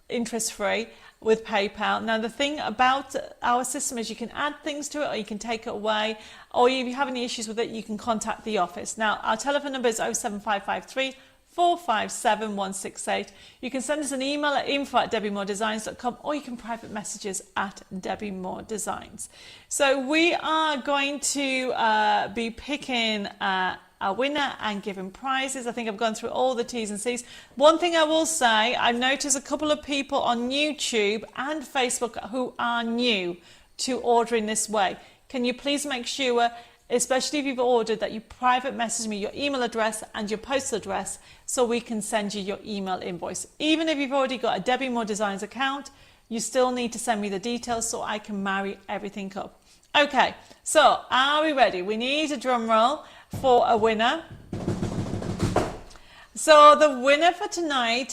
interest-free, with PayPal. Now the thing about our system is you can add things to it, or you can take it away, or if you have any issues with it, you can contact the office. Now our telephone number is 07553 457 168. You can send us an email at info@debbiemoredesigns.com, or you can private messages at Debbie More Designs. So we are going to be picking a winner and giving prizes. I think I've gone through all the T's and C's. One thing I will say, I've noticed a couple of people on YouTube and Facebook who are new to ordering this way. Can you please make sure, especially if you've ordered, that you private message me your email address and your postal address so we can send you your email invoice. Even if you've already got a Debbie More Designs account, you still need to send me the details so I can marry everything up. Okay, so are we ready? We need a drum roll for a winner. So the winner for tonight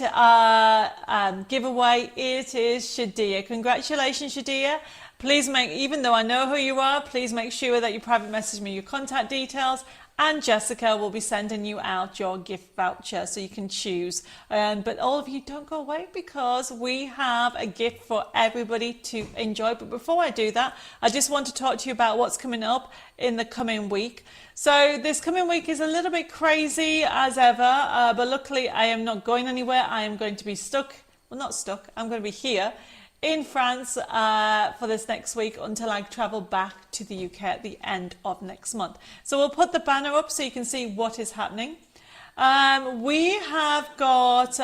giveaway, it is Shadia. Congratulations, Shadia. Please even though I know who you are, please make sure that you private message me your contact details, and Jessica will be sending you out your gift voucher so you can choose. But all of you, don't go away, because we have a gift for everybody to enjoy. But before I do that, I just want to talk to you about what's coming up in the coming week. So this coming week is a little bit crazy as ever, but luckily I am not going anywhere. I am going to be stuck, well, not stuck, I'm going to be here in France for this next week until I travel back to the UK at the end of next month. So we'll put the banner up so you can see what is happening. We have got,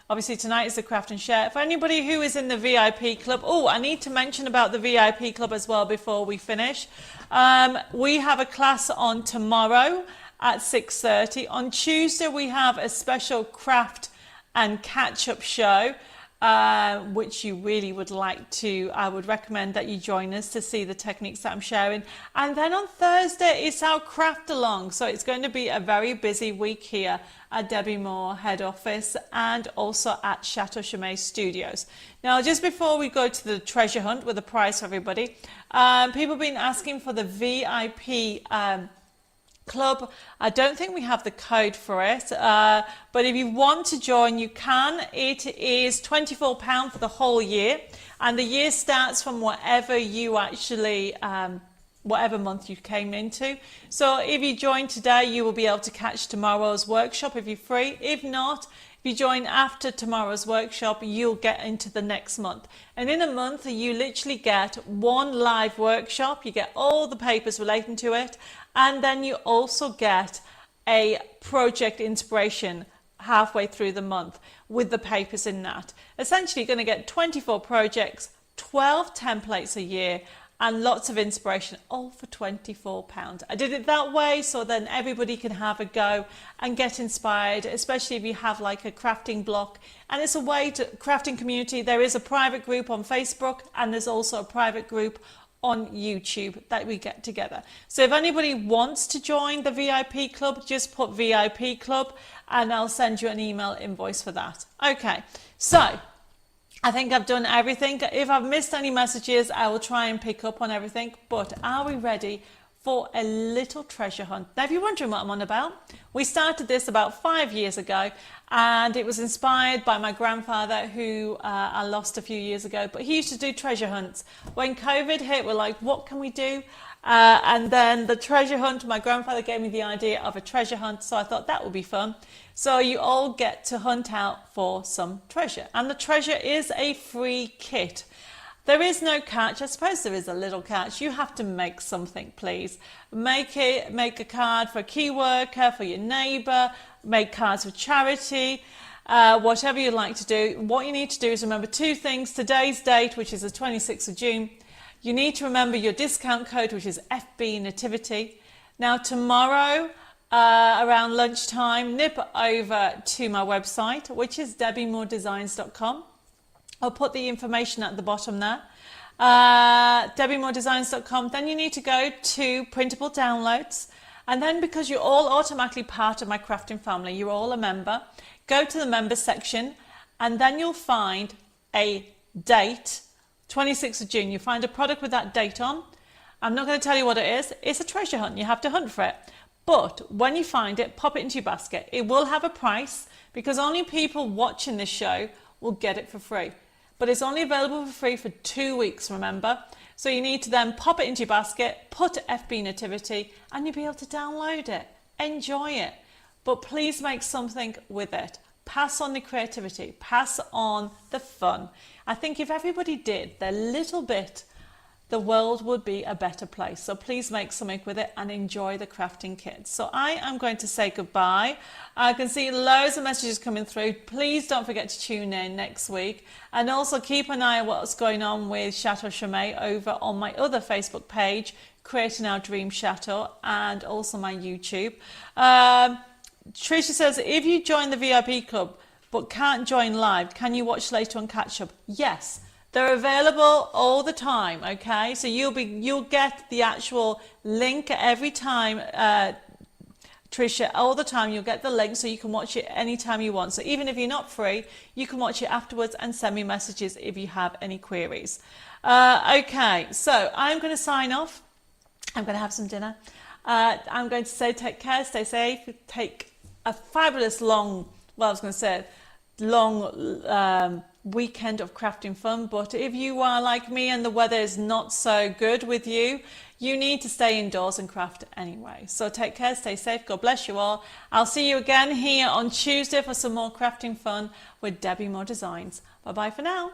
obviously tonight is the craft and share. For anybody who is in the VIP club, oh, I need to mention about the VIP club as well before we finish. We have a class on tomorrow at 6:30. On Tuesday we have a special craft and catch-up show, which you really would like to, I would recommend that you join us to see the techniques that I'm sharing. And then on Thursday it's our craft along, so it's going to be a very busy week here at Debbie Moore head office and also at Chateau Chimay Studios. Now just before we go to the treasure hunt with a prize for everybody, people have been asking for the VIP club. I don't think we have the code for it, but if you want to join, you can. It is £24 for the whole year, and the year starts from whatever you actually whatever month you came into. So if you join today, you will be able to catch tomorrow's workshop if you're free. If not, if you join after tomorrow's workshop, you'll get into the next month. And in a month, you literally get one live workshop. You get all the papers relating to it. And then you also get a project inspiration halfway through the month with the papers in that. Essentially, you're going to get 24 projects, 12 templates a year, and lots of inspiration, all for £24. I did it that way so then everybody can have a go and get inspired, especially if you have like a crafting block. And it's a way to crafting community. There is a private group on Facebook, and there's also a private group on YouTube that we get together. So if anybody wants to join the VIP club, just put VIP club and I'll send you an email invoice for that. Okay, so I think I've done everything. If I've missed any messages, I will try and pick up on everything. But are we ready for a little treasure hunt? Now, if you're wondering what I'm on about, we started this about 5 years ago, and it was inspired by my grandfather, who I lost a few years ago, but he used to do treasure hunts. When COVID hit, we're like, what can we do? And then the treasure hunt, my grandfather gave me the idea of a treasure hunt, so I thought that would be fun. So you all get to hunt out for some treasure, and the treasure is a free kit. There is no catch. I suppose there is a little catch. You have to make something, please. Make a card for a key worker, for your neighbour, make cards for charity, whatever you like to do. What you need to do is remember 2 things. Today's date, which is the 26th of June. You need to remember your discount code, which is FB Nativity. Now tomorrow, around lunchtime, nip over to my website, which is debbiemoredesigns.com. I'll put the information at the bottom there. debbiemoredesigns.com. Then you need to go to printable downloads. And then, because you're all automatically part of my crafting family, you're all a member, go to the members section, and then you'll find a date, 26th of June. You find a product with that date on. I'm not going to tell you what it is. It's a treasure hunt. You have to hunt for it. But when you find it, pop it into your basket. It will have a price because only people watching this show will get it for free. But it's only available for free for 2 weeks, remember? So you need to then pop it into your basket, put FB Nativity, and you'll be able to download it. Enjoy it. But please make something with it. Pass on the creativity. Pass on the fun. I think if everybody did their little bit, the world would be a better place. So please make something with it and enjoy the crafting kits. So I am going to say goodbye. I can see loads of messages coming through. Please don't forget to tune in next week. And also keep an eye on what's going on with Chateau Chimay over on my other Facebook page, Creating Our Dream Chateau, and also my YouTube. Tricia says, if you join the VIP club but can't join live, can you watch later on catch up? Yes. They're available all the time, okay? So you'll get the actual link every time, Tricia, all the time. You'll get the link so you can watch it anytime you want. So even if you're not free, you can watch it afterwards and send me messages if you have any queries. Okay, so I'm going to sign off. I'm going to have some dinner. I'm going to say take care, stay safe, take a fabulous long weekend of crafting fun. But if you are like me and the weather is not so good with you, you need to stay indoors and craft anyway. So take care, stay safe, God bless you all. I'll see you again here on Tuesday for some more crafting fun with Debbie Moore Designs. Bye bye for now.